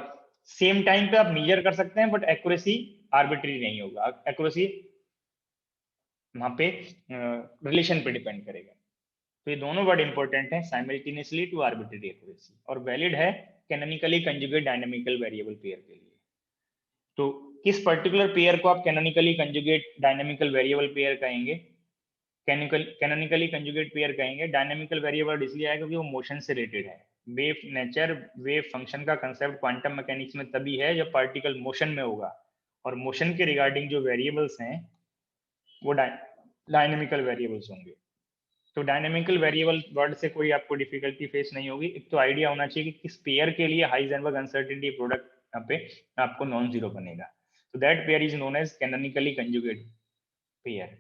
सेम टाइम पे आप मेजर कर सकते हैं बट एक्यूरेसी आर्बिट्रेरी नहीं होगा, एक्यूरेसी वहाँ पे रिलेशन पे डिपेंड करेगा। तो ये दोनों वर्ड इंपॉर्टेंट है, साइमल्टेनियसली टू आर्बिट्रेरी एक्यूरेसी, और वैलिड है कैनोनिकली कंजुगेट डायनामिकल वेरिएबल पेयर के लिए। तो किस पर्टिकुलर पेयर को आप कैनोनिकली कंजुगेट डायनामिकल वेरिएबल पेयर कहेंगे? कैनोनिकली कंजुगेट पेयर कहेंगे। डायनामिकल वेरिएबल इसलिए आया क्योंकि वो मोशन से रिलेटेड है। वेव नेचर, वेव फंक्शन का कंसेप्ट क्वांटम मैकेनिक्स में तभी है जब पार्टिकल मोशन में होगा, और मोशन के रिगार्डिंग जो वेरिएबल्स हैं वो डायनामिकल वेरिएबल्स होंगे। तो डायनामिकल वेरिएबल वर्ड से कोई आपको डिफिकल्टी फेस नहीं होगी। एक तो आइडिया होना चाहिए कि किस पेयर के लिए हाइजेनबर्ग अनसर्टेनिटी प्रोडक्ट यहाँ पे आपको नॉन जीरो बनेगा। तो that pair is known as canonically conjugate pair.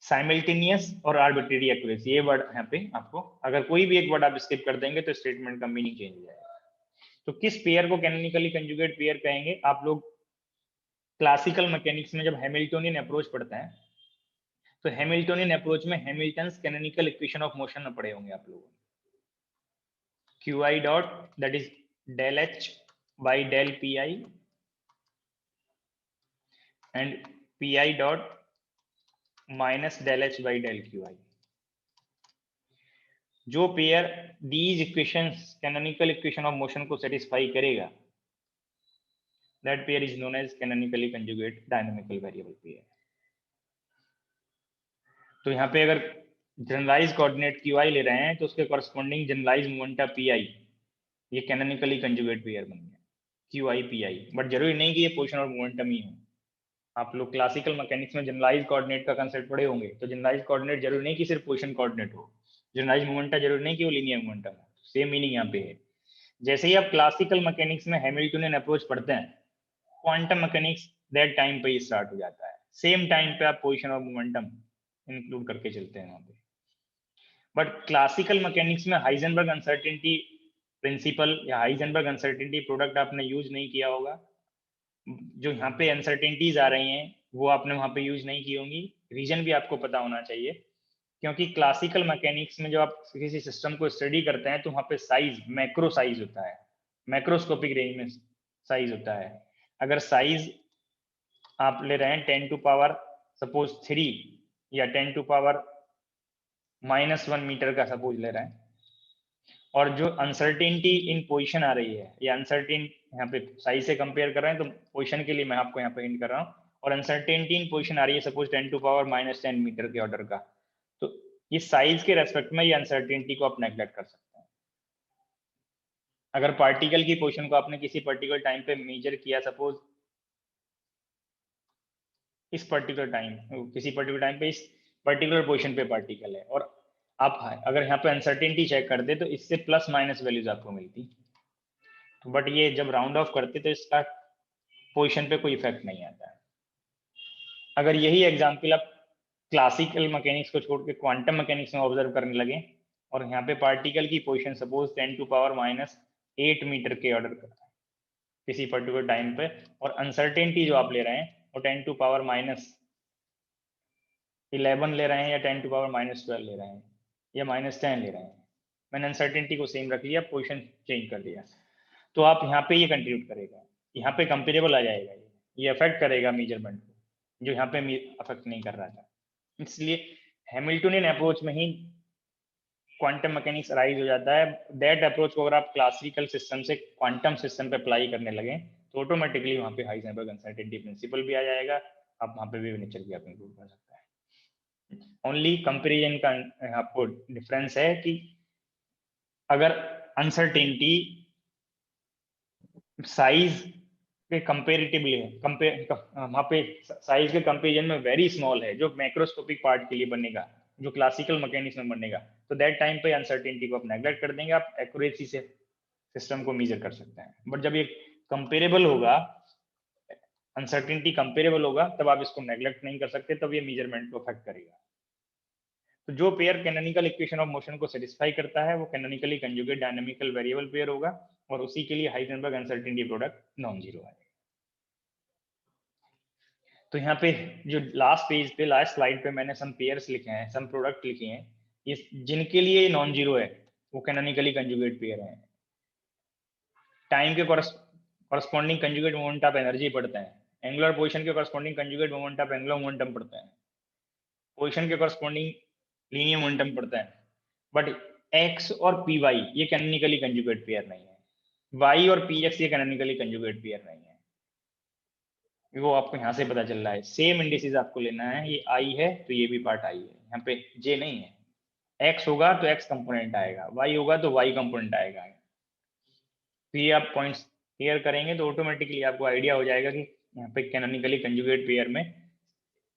Simultaneous और आर्बिट्रेरी एक्यूरेसी, ये वर्ड यहाँ पे आपको, अगर कोई भी एक वर्ड आप स्किप कर देंगे तो स्टेटमेंट का मीनिंग चेंज हो जाएगा। तो किस पेयर को कैनोनिकली कंजुगेट पेयर कहेंगे? आप लोग क्लासिकल मैकेनिक्स में जब हैमिल्टोनियन अप्रोच पढ़ते हैं तो हैमिल्टोनियन अप्रोच में Hamilton's canonical equation of motion में पढ़े होंगे आप लोगों। QI dot that is del H by del PI and PI dot minus del H by del QI। जो pair these equations canonical equation of motion को satisfy करेगा, that pair is known as canonically conjugate dynamical variable pair. तो यहाँ पे अगर generalise coordinate QI ले रहे हैं तो उसके कॉरस्पॉन्डिंग जनरलाइज मोमेंटा PI, ये कैनोनिकली कंजुगेट पेयर बन गया QI PI। बट जरूरी नहीं कि ये पोजीशन और मोमेंटम ही हो। आप लोग क्लासिकल मैकेनिक्स में जनरलाइज कोऑर्डिनेट का कंसेप्ट पढ़े होंगे, तो जनरलाइज कोऑर्डिनेट जरूरी नहीं कि सिर्फ पोजीशन कोऑर्डिनेट हो, जनरलाइज मोमेंटम जरूरी नहीं कि वो लीनियर मोमेंटम हो, सेम मीनिंग यहाँ पे है। जैसे ही आप क्लासिकल मैकेनिक्स में हैमिल्टनियन अप्रोच पढ़ते हैं, क्वांटम मैकेनिक्स दैट टाइम पे ही स्टार्ट हो जाता है, सेम टाइम पे आप पोजीशन ऑफ मोमेंटम इंक्लूड करके चलते हैं वहाँ पे। बट क्लासिकल मैकेनिक्स में हाइजेनबर्ग अनसर्टेनिटी प्रिंसिपल या हाइजेनबर्ग अनसर्टेनिटी प्रोडक्ट आपने यूज नहीं किया होगा। जो यहाँ पे अनसर्टेनिटीज आ रही हैं वो आपने वहाँ पे यूज नहीं की होंगी, रीजन भी आपको पता होना चाहिए, क्योंकि क्लासिकल मैकेनिक्स में जब आप किसी सिस्टम को स्टडी करते हैं तो वहाँ पे साइज मैक्रो साइज होता है, मैक्रोस्कोपिक रेंज में साइज होता है। अगर साइज आप ले रहे हैं 10 टू पावर सपोज 3 या 10 टू पावर -1 मीटर का सपोज ले रहे हैं, और जो अनसर्टेनिटी इन पोजीशन आ रही है, ये अनसर्टेन यहाँ पे साइज से कंपेयर कर रहे हैं तो पोजीशन के लिए मैं आपको यहाँ पे हिंट कर रहा हूँ, और अनसर्टेनिटी इन पोजीशन आ रही है सपोज 10 टू पावर -10 मीटर के ऑर्डर का, तो ये साइज के रेस्पेक्ट में ये अनसर्टेनिटी को आप नेग्लेक्ट कर सकते हैं। अगर पार्टिकल की पोजीशन को आपने किसी पर्टिकुलर टाइम पे मेजर किया, सपोज इस पर्टिकुलर टाइम, किसी पर्टिकुलर टाइम पे इस पर्टिकुलर पोजीशन पे पार्टिकल है, और आप अगर यहाँ पे अनसर्टेनिटी चेक कर दे तो इससे प्लस माइनस वैल्यूज आपको मिलती, तो बट ये जब राउंड ऑफ करते तो इसका पोजीशन पे कोई इफेक्ट नहीं आता है। अगर यही एग्जाम्पल आप क्लासिकल मैकेनिक्स को छोड़ के क्वांटम मैकेनिक्स में ऑब्जर्व करने लगे, और यहाँ पे पार्टिकल की position suppose 10 to power -8 meter के ऑर्डर का किसी पर्टिकुलर टाइम पे, और अनसर्टेनिटी जो आप ले रहे हैं वो 10 टू पावर -11 ले रहे हैं, या 10 टू पावर -12 ले रहे हैं, या -10 ले रहे हैं, मैंने अनसर्टेनिटी को सेम रख लिया, पोजीशन चेंज कर दिया, तो आप यहाँ पे ये कंट्रीब्यूट करेगा, यहाँ पे कंपेरेबल आ जाएगा, ये अफेक्ट करेगा मेजरमेंट को, जो यहाँ पे अफेक्ट नहीं कर रहा था। इसलिए हैमिल्टनियन अप्रोच में ही क्वांटम मैकेनिक्स अराइज हो जाता है। दैट अप्रोच को अगर आप क्लासिकल सिस्टम से क्वांटम सिस्टम पे अप्लाई करने लगे तो ऑटोमेटिकली वहाँ पे हाइजेनबर्ग अनसर्टेनिटी प्रिंसिपल भी आ जाएगा, आप वहाँ पे वेव नेचर भी आप इंक्लूड कर सकते हैं। ओनली कंपेरिजन का आपको डिफरेंस है कि अगर अनसर्टेनिटी साइज के कंपेरेटिवली वहाँ पे साइज के कंपेरिजन में वेरी स्मॉल है, जो मैक्रोस्कोपिक पार्ट के लिए बनेगा, जो क्लासिकल मैकेनिक्स में बनेगा, तो दैट टाइम पे अनसर्टेनिटी को आप नेग्लेक्ट कर देंगे, आप एक्यूरेसी से सिस्टम को मेजर कर सकते हैं। बट जब ये कंपेरेबल होगा, अनसर्टेनिटी कंपेरेबल होगा, तब आप इसको नेग्लेक्ट नहीं कर सकते, तब ये मेजरमेंट को अफेक्ट करेगा। तो जो pair canonical equation of motion को सेटिस्फाई करता है वो कैनोनिकली कंजुगेट डायनामिकल वेरिएबल पेयर होगा, और उसी के लिए Heisenberg uncertainty product non zero है। तो यहाँ पे जो लास्ट पेज पे, लास्ट स्लाइड पे मैंने सम पेयर्स लिखे हैं, सम प्रोडक्ट लिखे हैं, ये जिनके लिए नॉन जीरो है वो कैनोनिकली कंजुगेट पेयर है। टाइम के corresponding conjugate moment of energy पढ़ते हैं, एंगुलर पोजीशन के corresponding conjugate moment of angular momentum पढ़ते हैं, पोजीशन के कॉरस्पॉन्डिंग लीनियर मोमेंटम पढ़ते हैं, बट एक्स और पी वाई ये कैनोनिकली कंजुगेट पेयर नहीं है, वाई और पी एक्स ये कैनोनिकली कंजुगेट पेयर नहीं है, वो आपको यहाँ से पता चल रहा है। सेम इंडिसेस आपको लेना है, ये आई है तो ये भी पार्ट आई है, यहाँ पे जे नहीं है, एक्स होगा तो एक्स कंपोनेंट आएगा, वाई होगा तो वाई कंपोनेंट आएगा। तो ये आप पॉइंट्स क्लियर करेंगे तो ऑटोमेटिकली आपको आइडिया हो जाएगा कि यहाँ पे कैनोनिकली कंजुगेट पेयर में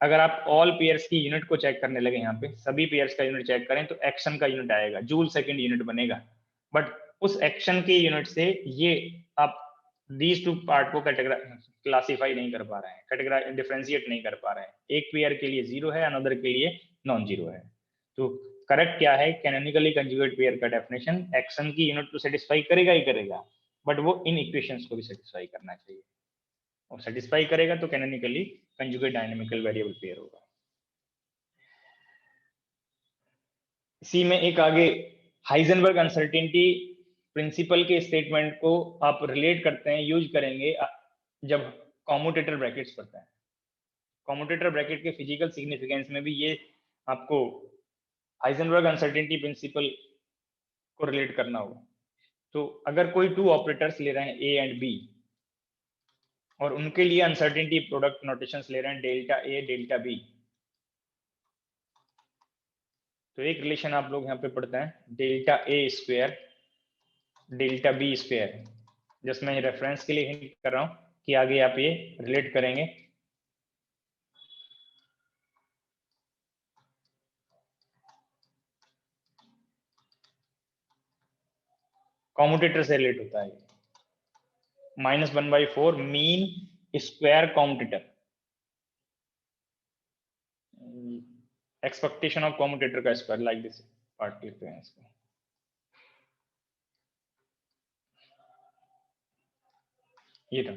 अगर आप ऑल पेयर्स की यूनिट को चेक करने लगे, यहाँ पे सभी पेयर्स का यूनिट चेक करें तो एक्शन का यूनिट आएगा, जूल सेकंड यूनिट बनेगा, बट उस एक्शन के यूनिट से ये आप दीज टू पार्ट को क्लासीफाई नहीं कर पा रहे हैं, कैटेगराइज डिफरेंशिएट नहीं कर पा रहे हैं, एक पेयर के लिए जीरो है, अनदर के लिए नॉन जीरो है। तो करेक्ट क्या है, कैनोनिकली कंजुगेट पेयर का डेफिनेशन एक्शन की यूनिट तो सेटिस्फाई करेगा ही करेगा, बट वो इन इक्वेशंस को भी सेटिस्फाई करना चाहिए, और सेटिस्फाई करेगा तो कैनोनिकली कंजुगेट डायनामिकल वेरिएबल पेयर होगा। इसी में एक आगे हाइजेनबर्ग अनसर्टेनिटी प्रिंसिपल के स्टेटमेंट को आप रिलेट करते हैं, यूज करेंगे जब कॉम्यूटेटर ब्रैकेट्स पढ़ते हैं। कॉम्यूटेटर ब्रैकेट के फिजिकल सिग्निफिकेंस में भी ये आपको हाइजेनबर्ग अनसर्टेनिटी प्रिंसिपल को रिलेट करना होगा। तो अगर कोई टू ऑपरेटर्स ले रहे हैं ए एंड बी, और उनके लिए अनसर्टेनिटी प्रोडक्ट नोटेशंस ले रहे हैं डेल्टा ए डेल्टा बी, तो एक रिलेशन आप लोग यहाँ पे पढ़ते हैं delta a square delta b square, just मैं रेफरेंस के लिए हिंट कर रहा हूँ कि आगे आप ये रिलेट करेंगे। कॉम्यूटेटर से रिलेट होता है। -1/4 mean square commutator, expectation of commutator का स्क्वायर, लाइक दिस पार्ट लिखते हैं इसको। ये था।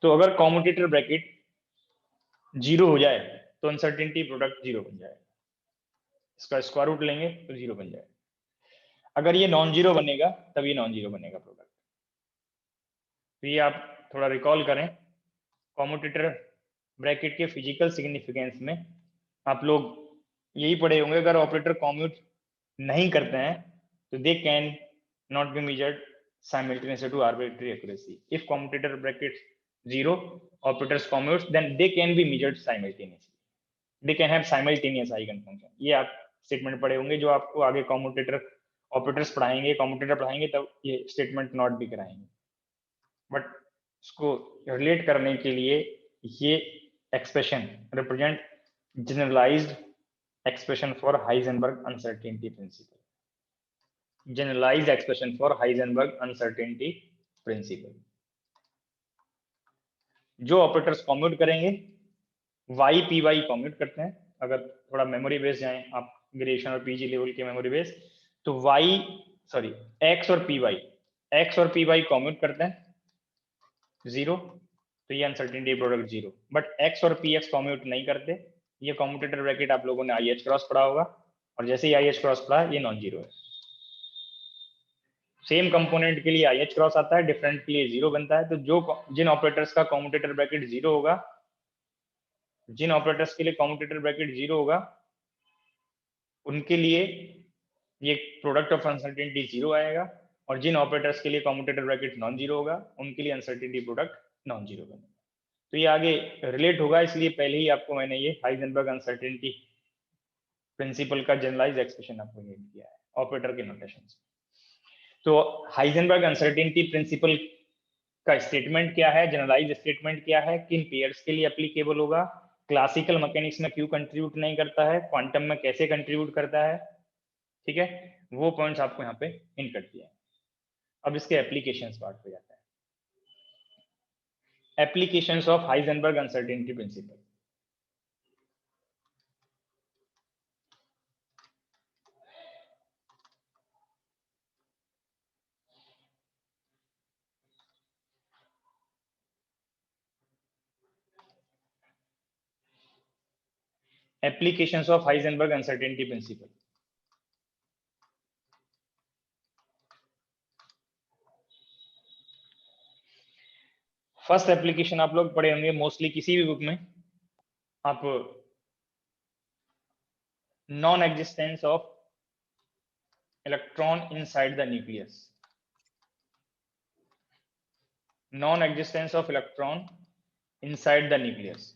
तो अगर कॉम्यूटेटर ब्रैकेट 0 हो जाए तो अनसर्टेनिटी प्रोडक्ट 0 बन जाएगा, इसका स्क्वायर रूट लेंगे तो 0 बन जाएगा। अगर ये नॉन जीरो बनेगा तब ये नॉन जीरो बनेगा प्रोडक्ट। तो ये आप थोड़ा रिकॉल करें, कॉम्यूटेटर ब्रैकेट के फिजिकल सिग्निफिकेंस में आप लोग यही पढ़े होंगे। अगर ऑपरेटर कॉम्यूट नहीं करते हैं तो they can not be measured simultaneously to arbitrary accuracy. If commutator bracket 0 operators commutes, then they can be measured simultaneously. They can have simultaneous eigenfunction. ये आप स्टेटमेंट पढ़े होंगे जो आपको आगे कॉम्यूटेटर ऑपरेटर्स पढ़ाएंगे, कॉम्यूटेटर पढ़ाएंगे तब ये स्टेटमेंट नॉट भी कराएंगे। बट इसको रिलेट करने के लिए ये expression represent generalized expression for Heisenberg uncertainty principle, generalized expression for Heisenberg uncertainty principle। जो ऑपरेटर्स कॉम्यूट करेंगे YPY कॉम्यूट करते हैं। अगर थोड़ा मेमोरी बेस जाएं आप ग्रेजुएशन और पीजी लेवल के मेमोरी बेस, तो X और PY कॉम्यूट करते हैं 0, तो ये अनसर्टेनिटी प्रोडक्ट 0। बट X और PX कॉम्यूट नहीं करते। ये कॉम्यूटेटर ब्रैकेट आप लोगों ने IH क्रॉस पढ़ा होगा, और जैसे ही IH क्रॉस पढ़ा ये नॉन जीरो है। सेम कंपोनेंट के लिए IH क्रॉस आता है, डिफरेंट के लिए 0 बनता है। तो जो जिन ऑपरेटर्स का कॉम्यूटेटर ब्रैकेट 0 होगा, जिन ऑपरेटर्स के लिए कॉम्यूटेटर ब्रैकेट 0 होगा उनके लिए ये प्रोडक्ट ऑफ अनसर्टेनिटी 0 आएगा, और जिन ऑपरेटर्स के लिए कॉम्यूटेटर ब्रैकेट नॉन जीरो होगा उनके लिए अनसर्टेनिटी प्रोडक्ट नॉन जीरो बनेगा। तो ये आगे रिलेट होगा, इसलिए पहले ही आपको मैंने ये हाइजेनबर्ग अनसर्टेनिटी प्रिंसिपल का जनरलाइज एक्सप्रेशन आपको ये किया है ऑपरेटर के नोटेशन से। तो हाइजेनबर्ग अनसर्टेनिटी प्रिंसिपल का स्टेटमेंट क्या है, जनरलाइज स्टेटमेंट क्या है, किन पेयर्स के लिए एप्लीकेबल होगा, क्लासिकल मैकेनिक्स में क्यों कंट्रीब्यूट नहीं करता है, क्वांटम में कैसे कंट्रीब्यूट करता है, ठीक है, वो पॉइंट्स आपको यहाँ पे इन कर दिया है। अब इसके एप्लीकेशंस पार्ट पे जाता है। Applications of Heisenberg uncertainty principal. Applications of Heisenberg uncertainty principle। First application आप लोग पढ़े होंगे मोस्टली किसी भी बुक में, आप non existence of electron inside the nucleus, non existence of electron inside the nucleus.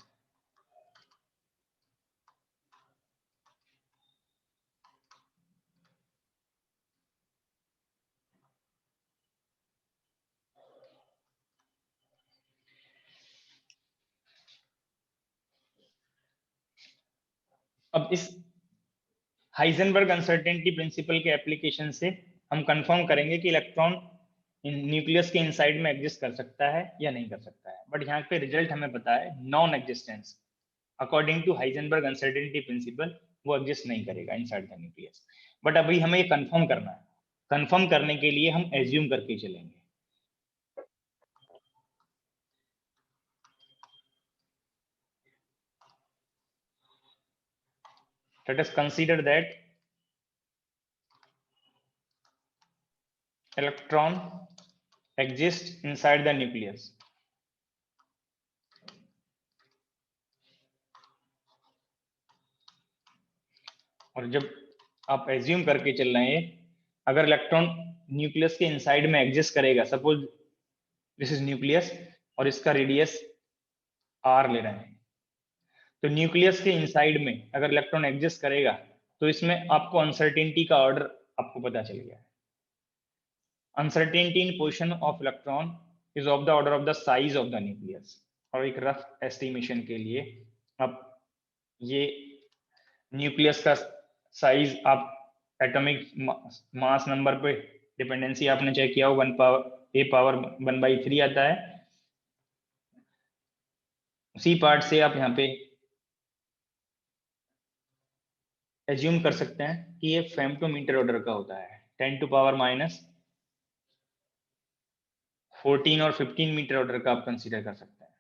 अब इस हाइजेनबर्ग अनसर्टेनिटी प्रिंसिपल के एप्लीकेशन से हम कंफर्म करेंगे कि इलेक्ट्रॉन न्यूक्लियस के इनसाइड में एग्जिस्ट कर सकता है या नहीं कर सकता है। बट यहाँ पे रिजल्ट हमें पता है non existence, according to Heisenberg uncertainty principle वो एग्जिस्ट नहीं करेगा इनसाइड द न्यूक्लियस। बट अभी हमें ये कंफर्म करना है, कंफर्म करने के लिए हम एज्यूम करके चलेंगे। Let us consider that electron exists inside the nucleus। और जब आप एज्यूम करके चल रहे हैं अगर इलेक्ट्रॉन न्यूक्लियस के इनसाइड में एग्जिस्ट करेगा, सपोज दिस इज न्यूक्लियस और इसका रेडियस r ले रहे हैं, तो न्यूक्लियस के इनसाइड में अगर इलेक्ट्रॉन एग्जिस्ट करेगा तो इसमें आपको अनसर्टेनिटी का ऑर्डर आपको पता चल गया है। Uncertainty in position of electron is of the order of the size of the nucleus. और एक रफ एस्टिमेशन के लिए अब ये न्यूक्लियस का साइज आप एटॉमिक मास नंबर पे डिपेंडेंसी आपने चेक किया हो, a पावर 1/3 आता है। उसी पार्ट से आप यहाँ पे एज्यूम कर सकते हैं कि ये फेम्टोमीटर ऑर्डर का होता है, 10⁻⁻14 और 15 मीटर ऑर्डर का आप कंसीडर कर सकते हैं।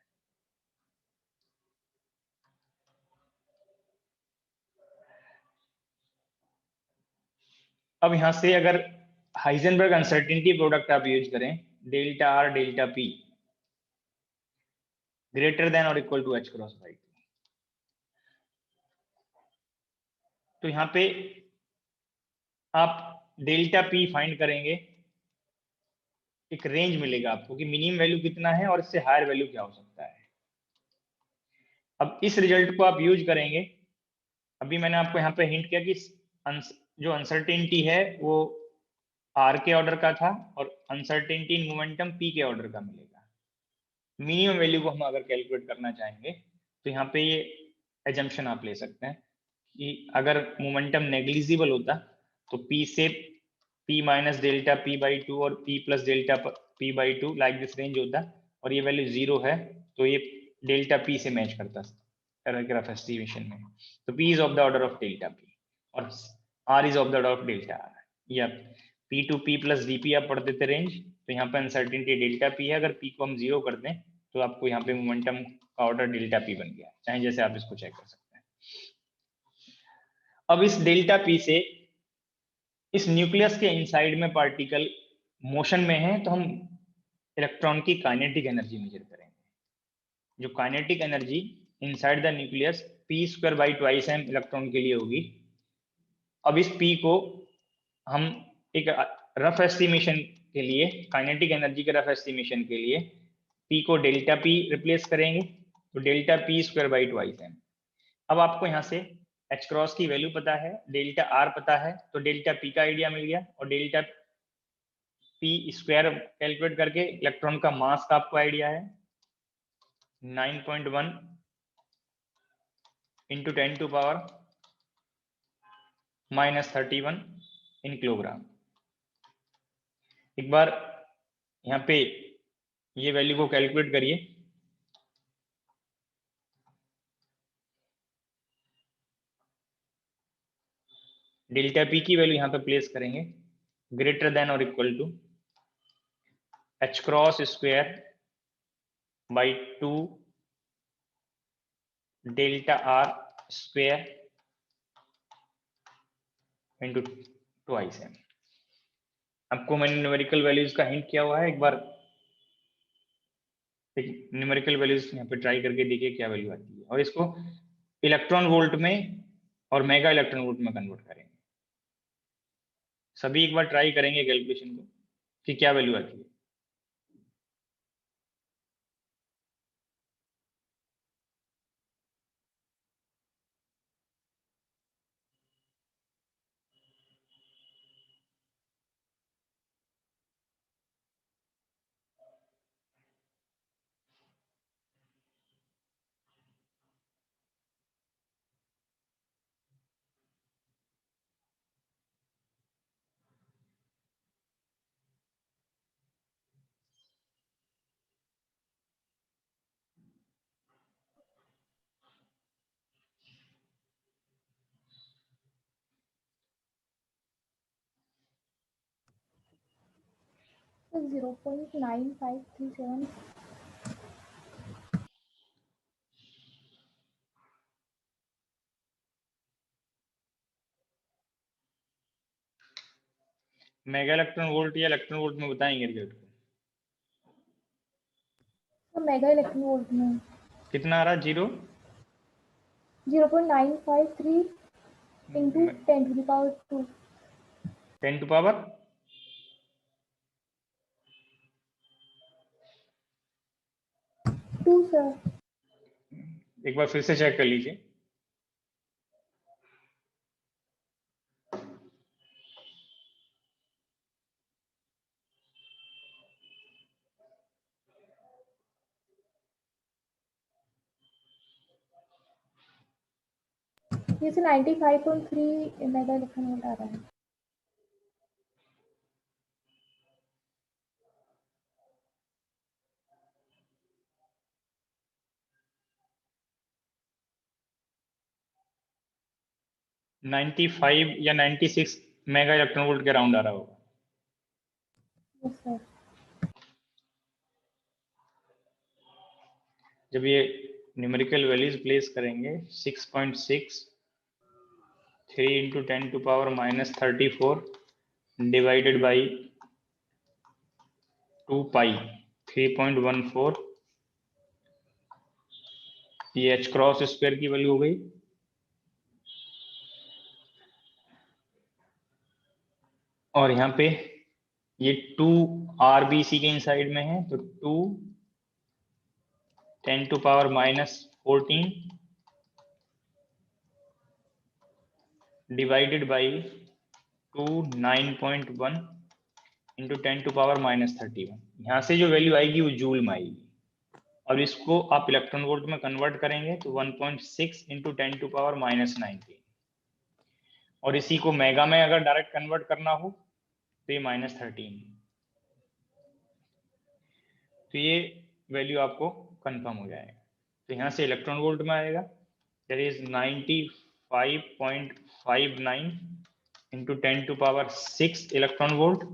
अब यहां से अगर हाइजेनबर्ग अनसर्टेनिटी प्रोडक्ट आप यूज करें, delta r delta p greater than और equal to h cross y, तो यहाँ पे आप डेल्टा पी फाइंड करेंगे, एक रेंज मिलेगा आपको कि मिनिमम वैल्यू कितना है और इससे हायर वैल्यू क्या हो सकता है। अब इस रिजल्ट को आप यूज करेंगे। अभी मैंने आपको यहाँ पे हिंट किया कि जो अनसर्टेनिटी है वो आर के ऑर्डर का था और अनसर्टेनिटी इन मोमेंटम पी के ऑर्डर का मिलेगा। मिनिमम वैल्यू को हम अगर कैलकुलेट करना चाहेंगे तो यहाँ पे ये एजम्पशन आप ले सकते हैं कि अगर मोमेंटम नेग्लिजिबल होता तो P से P minus delta P by 2 और P plus delta P by 2 like this range होता, और ये वैल्यू 0 है तो ये डेल्टा P से मैच करता रफ एस्टिमेशन में। तो P is of the order of delta P और R is of the order of delta R। या P to P plus DP आप पढ़ते थे रेंज, तो यहाँ पे अनसर्टेनिटी डेल्टा P है। अगर P को हम 0 कर दें तो आपको यहाँ पे मोमेंटम का ऑर्डर डेल्टा P बन गया, चाहे जैसे आप इसको चेक कर सकते हैं। अब इस डेल्टा P से इस न्यूक्लियस के इनसाइड में पार्टिकल मोशन में है तो हम इलेक्ट्रॉन की काइनेटिक एनर्जी मेजर करेंगे। जो kinetic energy inside the nucleus p² by 2m electron के लिए होगी। अब इस p को हम एक रफ एस्टिमेशन के लिए, काइनेटिक एनर्जी के रफ एस्टिमेशन के लिए p को डेल्टा p रिप्लेस करेंगे, तो डेल्टा p² बाई 2m। अब आपको यहाँ से h क्रॉस की वैल्यू पता है, डेल्टा r पता है, तो डेल्टा p का आइडिया मिल गया और डेल्टा p स्क्वायर कैलकुलेट करके इलेक्ट्रॉन का मास का आपको आइडिया है 9.1 इंटू 10⁻⁻31 इन किलोग्राम। एक बार यहाँ पे ये वैल्यू को कैलकुलेट करिए। डेल्टा पी की वैल्यू यहाँ पे प्लेस करेंगे, ग्रेटर देन और equal to h cross square by 2 delta r square into 2m। आपको मैंने न्यूमेरिकल वैल्यूज का हिंट किया हुआ है, एक बार न्यूमेरिकल वैल्यूज यहाँ पे ट्राई करके देखिए क्या वैल्यू आती है, और इसको इलेक्ट्रॉन वोल्ट में और मेगा इलेक्ट्रॉन वोल्ट में कन्वर्ट करेंगे। सभी एक बार ट्राई करेंगे कैलकुलेशन को कि क्या वैल्यू आती है। तो 0.9537। मेगा इलेक्ट्रॉन वोल्ट या इलेक्ट्रॉन वोल्ट में बताएंगे रिजल्ट को। तो मेगा इलेक्ट्रॉन वोल्ट में कितना आ रहा है? 0.953 इंटू 10⁻²। 10 to power 2 sir. एक बार फिर से चेक कर लीजिए। ये से 95.3 मेगा इलेक्ट्रॉन वोल्ट आ रहा है। 95 या 96 मेगा इलेक्ट्रॉन वोल्ट के अराउंड आ रहा होगा। Yes sir. जब ये न्यूमेरिकल वैल्यूज प्लेस करेंगे 6.6 3 × 10⁻⁻34 डिवाइडेड बाई 2 पाई 3.14, ये h क्रॉस स्क्वायर की वैल्यू हो गई। और यहाँ पे ये 2 RBC के इनसाइड में है, तो 2 10⁻⁻14 डिवाइडेड बाई 2 9.1 × 10⁻⁻31। यहाँ से जो वैल्यू आएगी वो जूल में आएगी, और इसको आप इलेक्ट्रॉन वोल्ट में कन्वर्ट करेंगे तो 1.6 × 10⁻⁻19, और इसी को मेगा में अगर डायरेक्ट कन्वर्ट करना हो तो ये -13। तो ये वैल्यू आपको कंफर्म हो जाएगा। तो यहाँ से इलेक्ट्रॉन वोल्ट में आएगा, दैट इज 95.59 × 10⁻6 इलेक्ट्रॉन वोल्ट,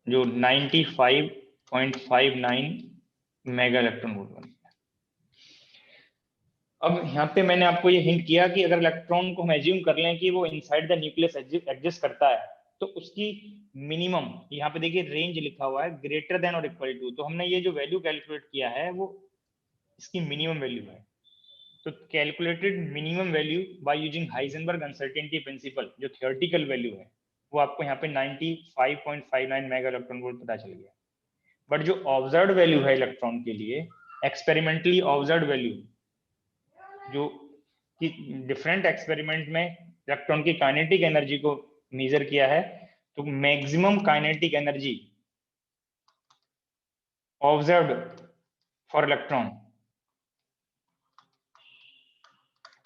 जो 95.59 मेगा इलेक्ट्रॉन वोल्ट बनता है। अब यहाँ पे मैंने आपको ये हिंट किया कि अगर इलेक्ट्रॉन को हम एज्यूम कर लें कि वो इनसाइड द न्यूक्लियस एग्जिस्ट करता है, तो उसकी मिनिमम, यहाँ पे देखिए रेंज लिखा हुआ है ग्रेटर देन और इक्वल टू, तो हमने ये जो वैल्यू कैलकुलेट किया है वो इसकी मिनिमम वैल्यू है। तो calculated minimum value by using Heisenberg uncertainty principal, जो थियोरेटिकल वैल्यू है, वो आपको यहाँ पे 95.59 मेगा इलेक्ट्रॉन वोल्ट पता चल गया। बट जो ऑब्जर्व्ड वैल्यू है इलेक्ट्रॉन के लिए, एक्सपेरिमेंटली ऑब्जर्व्ड वैल्यू, जो कि डिफरेंट एक्सपेरिमेंट में इलेक्ट्रॉन की काइनेटिक एनर्जी को मेजर किया है, तो maximum kinetic energy observed for electron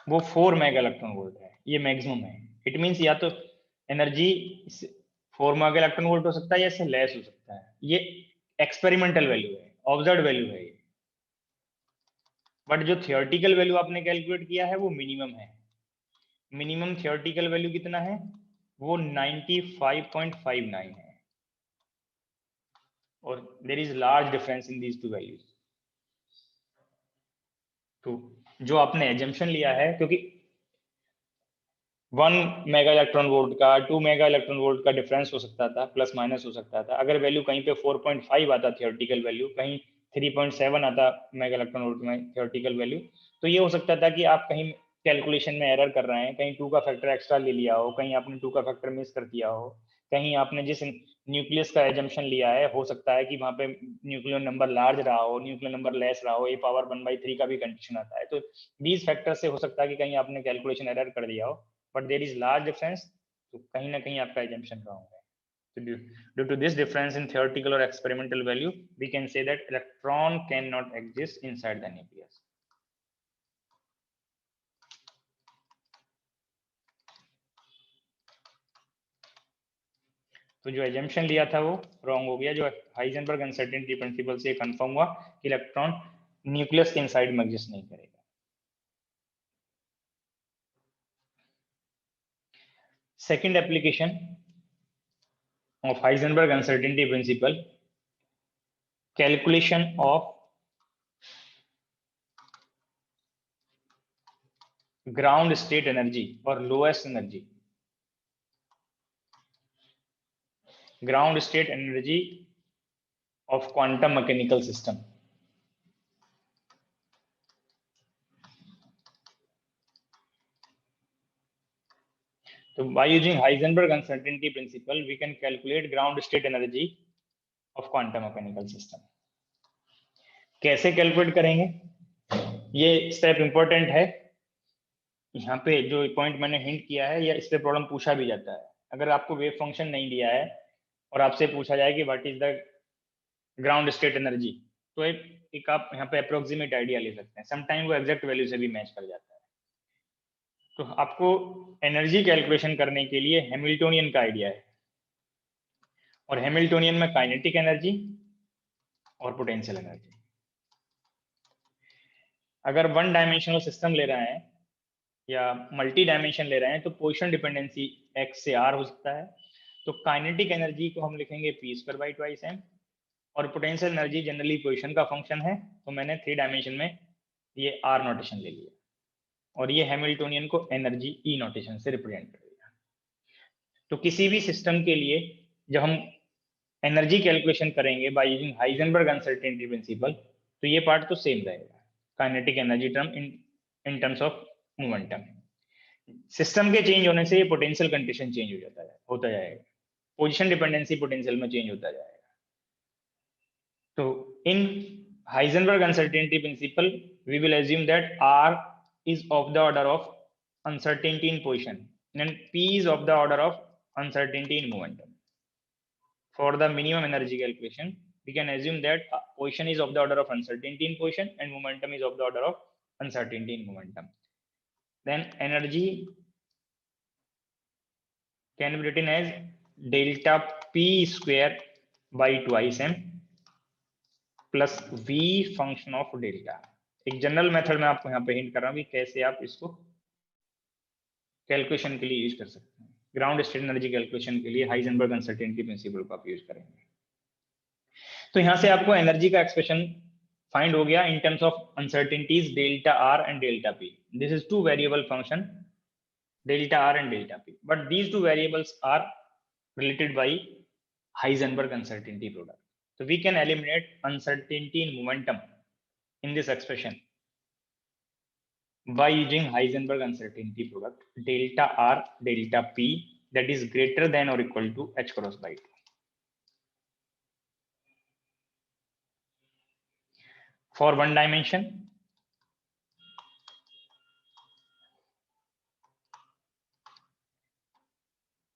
वो 4 मेगा इलेक्ट्रॉन वोल्ट है, ये मैक्सिमम है। इट मींस या तो एनर्जी 4 मेगा इलेक्ट्रॉन वोल्ट हो सकता है या इससे लेस हो सकता है। ये एक्सपेरिमेंटल वैल्यू है, ऑब्जर्व्ड वैल्यू है ये। बट जो थियोरेटिकल वैल्यू आपने कैलकुलेट किया है वो मिनिमम है। मिनिमम थियोरेटिकल वैल्यू कितना है? वो 95.59 है, और there is large difference in these two values. तो जो आपने एजम्पशन लिया है, क्योंकि 1 मेगा इलेक्ट्रॉन वोल्ट का 2 मेगा इलेक्ट्रॉन वोल्ट का डिफरेंस हो सकता था, प्लस माइनस हो सकता था। अगर वैल्यू कहीं पे 4.5 आता थियोरेटिकल वैल्यू, कहीं 3.7 आता मेगा इलेक्ट्रॉन वोल्ट में थियोरेटिकल वैल्यू, तो ये हो सकता था कि आप कहीं कैलकुलेशन में एरर कर रहे हैं, कहीं 2 का फैक्टर एक्स्ट्रा ले लिया हो, कहीं आपने 2 का फैक्टर मिस कर दिया हो, कहीं आपने जिस न्यूक्लियस का एजम्पशन लिया है, हो सकता है कि वहां पे न्यूक्लियर नंबर लार्ज रहा हो, न्यूक्लियर नंबर लेस रहा हो, A⁻1/3 का भी कंडीशन आता है। तो 20 फैक्टर से हो सकता है कि कहीं आपने कैलकुलेशन एरर कर दिया हो, but there is large difference, तो कहीं ना कहीं आपका एजम्पशन रॉन्ग है। So due to this difference in theoretical or experimental value, we can say that electron cannot exist inside the nucleus. तो जो एजम्पशन लिया था वो रॉन्ग हो गया। जो हाइजेनबर्ग अनसर्टेनिटी प्रिंसिपल से कंफर्म हुआ कि इलेक्ट्रॉन न्यूक्लियस के इनसाइड में एग्जिस्ट नहीं करेगा। Second application of Heisenberg uncertainty principle, calculation of ground state energy or lowest energy, ground state energy of quantum mechanical system. So by using Heisenberg uncertainty principle, we can calculate ground state energy of quantum mechanical system. कैसे calculate करेंगे, ये step important है। यहाँ पे जो point मैंने hint किया है, या इस पे प्रॉब्लम पूछा भी जाता है। अगर आपको वेव फंक्शन नहीं दिया है और आपसे पूछा जाए कि what is the ground state energy, तो एक आप यहाँ पे अप्रोक्सीमेट आइडिया ले सकते हैं। समटाइम वो एग्जैक्ट वैल्यू से भी मैच कर जाता है। तो आपको एनर्जी कैलकुलेशन करने के लिए हैमिल्टोनियन का आइडिया है, और हैमिल्टोनियन में काइनेटिक एनर्जी और पोटेंशियल एनर्जी। अगर 1 डायमेंशनल सिस्टम ले रहे हैं या मल्टी डायमेंशन ले रहे हैं तो पोजीशन डिपेंडेंसी x से r हो सकता है। तो काइनेटिक एनर्जी को हम लिखेंगे p square by twice m, और पोटेंशियल एनर्जी जनरली पोजीशन का फंक्शन है, तो मैंने 3 डायमेंशन में ये r नोटेशन ले लिया, और ये हैमिल्टोनियन को एनर्जी e नोटेशन से रिप्रेजेंट करेगा। तो किसी भी सिस्टम के लिए जब हम एनर्जी कैलकुलेशन करेंगे by using Heisenberg uncertainty principle, तो ये पार्ट तो सेम रहेगा, kinetic energy term in terms of momentum. System के चेंज होने से ये पोटेंशियल कंडीशन चेंज होता जाएगा, पोजीशन डिपेंडेंसी पोटेंशियल में चेंज होता जाएगा। तो in Heisenberg uncertainty principle we will assume that r is of the order of uncertainty in position and p is of the order of uncertainty in momentum. For the minimum energy calculation, we can assume that position is of the order of uncertainty in position and momentum is of the order of uncertainty in momentum. Then energy can be written as delta p square by twice m plus v function of delta. एक general method में आपको यहाँ पे hint कर रहा हूँ कि कैसे आप इसको कैलकुलेशन के लिए यूज कर सकते हैं। ग्राउंड स्टेट एनर्जी कैलकुलेशन के लिए हाइजेनबर्ग अनसर्टेनिटी प्रिंसिपल को आप यूज करेंगे। तो यहाँ से आपको एनर्जी का एक्सप्रेशन फाइंड हो गया in terms of uncertainties delta R and delta P. This is 2 variable function delta R and delta P, but these 2 variables are related by Heisenberg uncertainty product. So we can eliminate uncertainty in momentum in this expression by using Heisenberg uncertainty product delta R delta P that is greater than or equal to h cross by 2. For one dimension,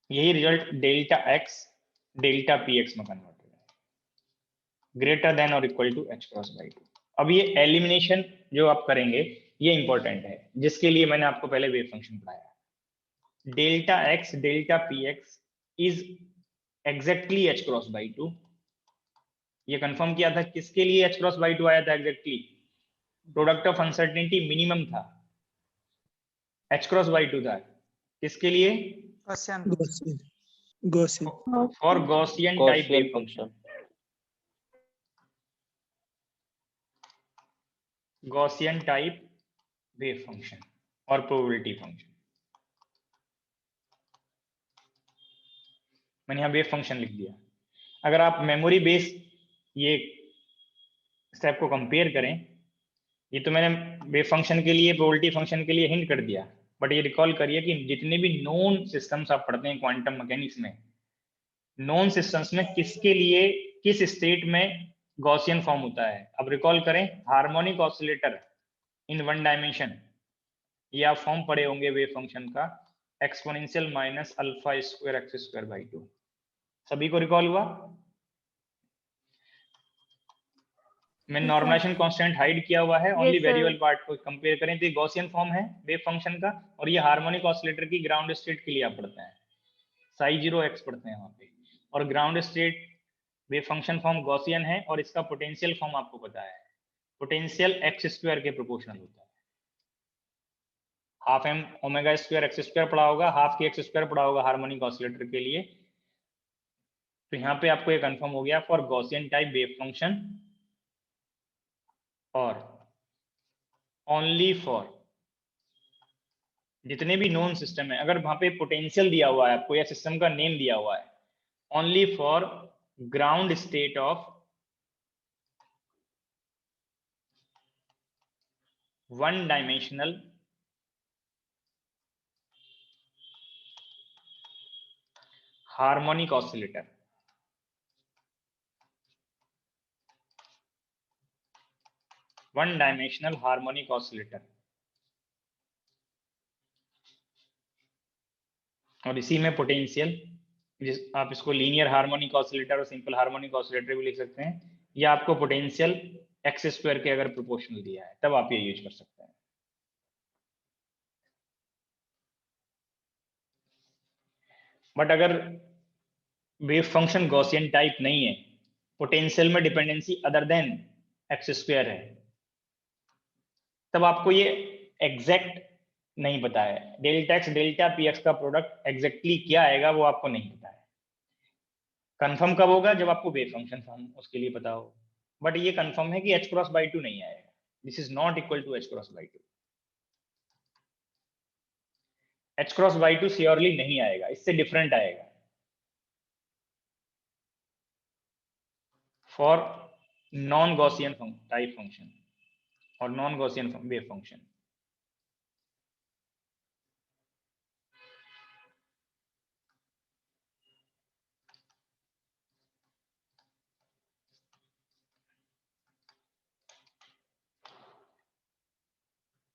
यही result delta x delta px में convert greater than और equal to h cross by 2। अब ये elimination जो आप करेंगे ये important है, जिसके लिए मैंने आपको पहले वेव फंक्शन पढ़ाया। Delta x delta px is exactly h cross by 2। ये कंफर्म किया था, किसके लिए h क्रॉस बाई 2 आया था exactly? Product of uncertainty minimum था, h क्रॉस बाई 2 था। किसके लिए? For Gaussian type wave function, Gaussian type wave function और प्रोबेबिलिटी फंक्शन। मैंने यहाँ वेव फंक्शन लिख दिया। अगर आप मेमोरी बेस ये स्टेप को कंपेयर करें, ये तो मैंने वेव फंक्शन के लिए प्रोबेबिलिटी फंक्शन के लिए हिंट कर दिया, बट ये रिकॉल करिए कि जितने भी नोन सिस्टम्स आप पढ़ते हैं क्वांटम मैकेनिक्स में, नोन सिस्टम्स में किसके लिए किस स्टेट में गॉसियन फॉर्म होता है। अब रिकॉल करें, harmonic oscillator in one dimension, ये आप फॉर्म पढ़े होंगे वेव फंक्शन का, exponential minus alpha square x square by 2। सभी को रिकॉल हुआ? मैं नॉर्मलाइजेशन कांस्टेंट हाइड किया हुआ है, ओनली वेरिएबल पार्ट को कंपेयर करें तो ये गॉसियन फॉर्म है वेव फंक्शन का, और ये हार्मोनिक ऑसिलेटर की ग्राउंड स्टेट के लिए आप पढ़ते हैं, साई 0 एक्स पढ़ते हैं वहां पे, और ground state wave function form Gaussian है, और इसका पोटेंशियल फॉर्म आपको पता है, पोटेंशियल एक्स स्क्वायर के प्रोपोर्शनल होता है। Half m omega square x square पढ़ा होगा, हाफ की एक्स स्क्वायर पढ़ा होगा हार्मोनिक ऑसिलेटर के लिए। तो यहाँ पे आपको ये कंफर्म हो गया for Gaussian type wave function और ओनली फॉर जितने भी नोन सिस्टम है, अगर वहां पे पोटेंशियल दिया हुआ है आपको या सिस्टम का नेम दिया हुआ है, only for ground state of one dimensional harmonic oscillator, one dimensional harmonic oscillator, और इसी में पोटेंशियल, आप इसको लीनियर हार्मोनिक ऑसिलेटर और सिंपल हार्मोनिक ऑसिलेटर भी लिख सकते हैं, या आपको पोटेंशियल एक्स स्क्वायर के अगर प्रोपोर्शनल दिया है तब आप ये यूज कर सकते हैं। बट अगर वेव फंक्शन गॉसियन टाइप नहीं है, पोटेंशियल में dependency other than x square है, तब आपको ये एग्जैक्ट नहीं पता है। Delta X delta P x का प्रोडक्ट एग्जैक्टली क्या आएगा वो आपको नहीं पता है। कंफर्म कब होगा? जब आपको वेव फंक्शन फॉर्म उसके लिए पता हो। बट ये कंफर्म है कि h क्रॉस बाई 2 नहीं आएगा। This is not equal to h cross by 2। h cross by 2 surely नहीं आएगा, इससे डिफरेंट आएगा। For non Gaussian type function और नॉन गॉसियन वेव फंक्शन।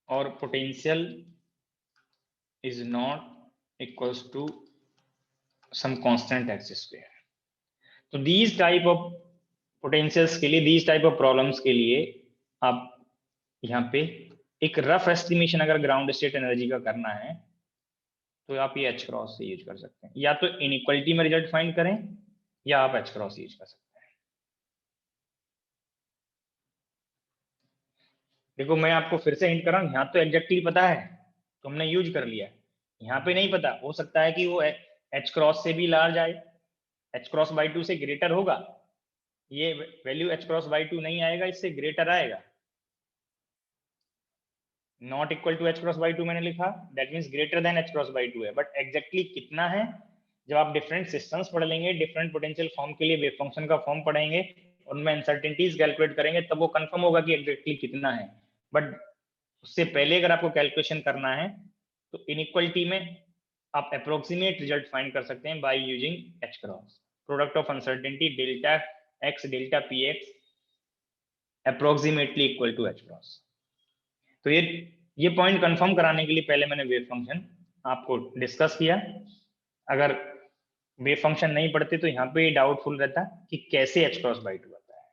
और potential is not equals to some constant x square. तो these type of potentials के लिए, these type of problems के लिए आप यहाँ पे एक रफ एस्टिमेशन अगर ग्राउंड स्टेट एनर्जी का करना है तो आप ये h क्रॉस से यूज कर सकते हैं। या तो इनइक्वालिटी में रिजल्ट फाइंड करें या आप h क्रॉस यूज कर सकते हैं। देखो मैं आपको फिर से हिंट कर रहा हूँ, यहाँ तो एग्जैक्टली पता है तो हमने यूज कर लिया, यहाँ पे नहीं पता। हो सकता है कि वो h क्रॉस से भी लार्ज आए, h क्रॉस बाई 2 से ग्रेटर होगा। ये वैल्यू h क्रॉस बाई 2 नहीं आएगा, इससे ग्रेटर आएगा। Not equal to h cross by 2 मैंने लिखा, that means greater than h cross by 2 है। बट एग्जैक्टली कितना है, जब आप डिफरेंट सिस्टम्स पढ़ लेंगे, डिफरेंट पोटेंशियल फॉर्म के लिए वेव फंक्शन का फॉर्म पढ़ेंगे, उनमें अनसर्टेनिटीज कैलकुलेट करेंगे, तब वो कंफर्म होगा कि एग्जैक्टली कितना है। बट उससे पहले अगर आपको कैलकुलेशन करना है तो इनइक्वालिटी में आप अप्रोक्सीमेट रिजल्ट फाइंड कर सकते हैं by using h cross. Product of uncertainty delta x delta P x approximately equal to h cross. तो ये पॉइंट कंफर्म कराने के लिए पहले मैंने वेव फंक्शन आपको डिस्कस किया। अगर वेव फंक्शन नहीं पढ़ते तो यहाँ पे डाउटफुल रहता कि कैसे h क्रॉस बाई 2 आता है।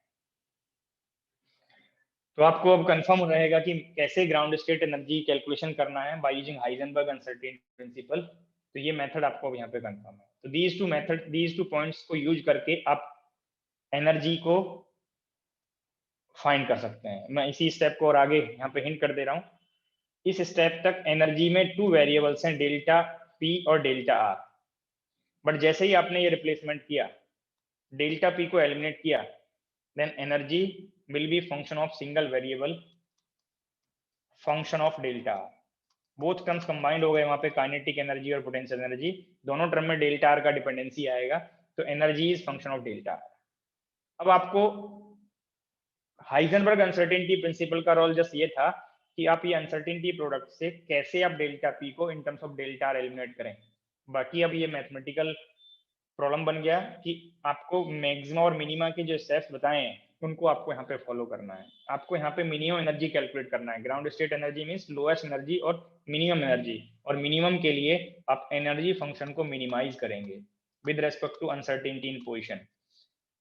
तो आपको अब कंफर्म रहेगा कि कैसे ग्राउंड स्टेट एनर्जी कैलकुलेशन करना है bye using Heisenberg uncertainty principle. तो ये मेथड आपको यहाँ पे कंफर्म है। तो these two method, these two points को यूज करके आप एनर्जी को फाइंड कर सकते हैं। मैं इसी स्टेप को और आगे यहाँ पे हिंट कर दे रहा हूँ। इस स्टेप तक एनर्जी में 2 वेरिएबल्स हैं, डेल्टा पी और डेल्टा आर। बट जैसे ही आपने ये रिप्लेसमेंट किया, डेल्टा पी को एलिमिनेट किया, then energy will be function of single variable function of delta R. Both terms combined हो गए वहां पे, काइनेटिक एनर्जी और पोटेंशियल एनर्जी दोनों टर्म में डेल्टा आर का डिपेंडेंसी आएगा। तो energy is function of delta R. अब आपको हाइजेनबर्ग अनसर्टेनिटी प्रिंसिपल का रोल जस्ट ये था कि आप ये अनसर्टेनिटी प्रोडक्ट से कैसे आप डेल्टा पी को इन terms of delta are eliminate करें। बाकी अब ये मैथमेटिकल प्रॉब्लम बन गया कि आपको मैक्सिमम और मिनिमा के जो स्टेप्स बताए हैं उनको आपको यहाँ पे फॉलो करना है। आपको यहाँ पे मिनिमम एनर्जी कैलकुलेट करना है। Ground state energy means lowest energy और मिनिमम एनर्जी, और मिनिमम के लिए आप एनर्जी फंक्शन को मिनिमाइज करेंगे with respect to uncertainty in position.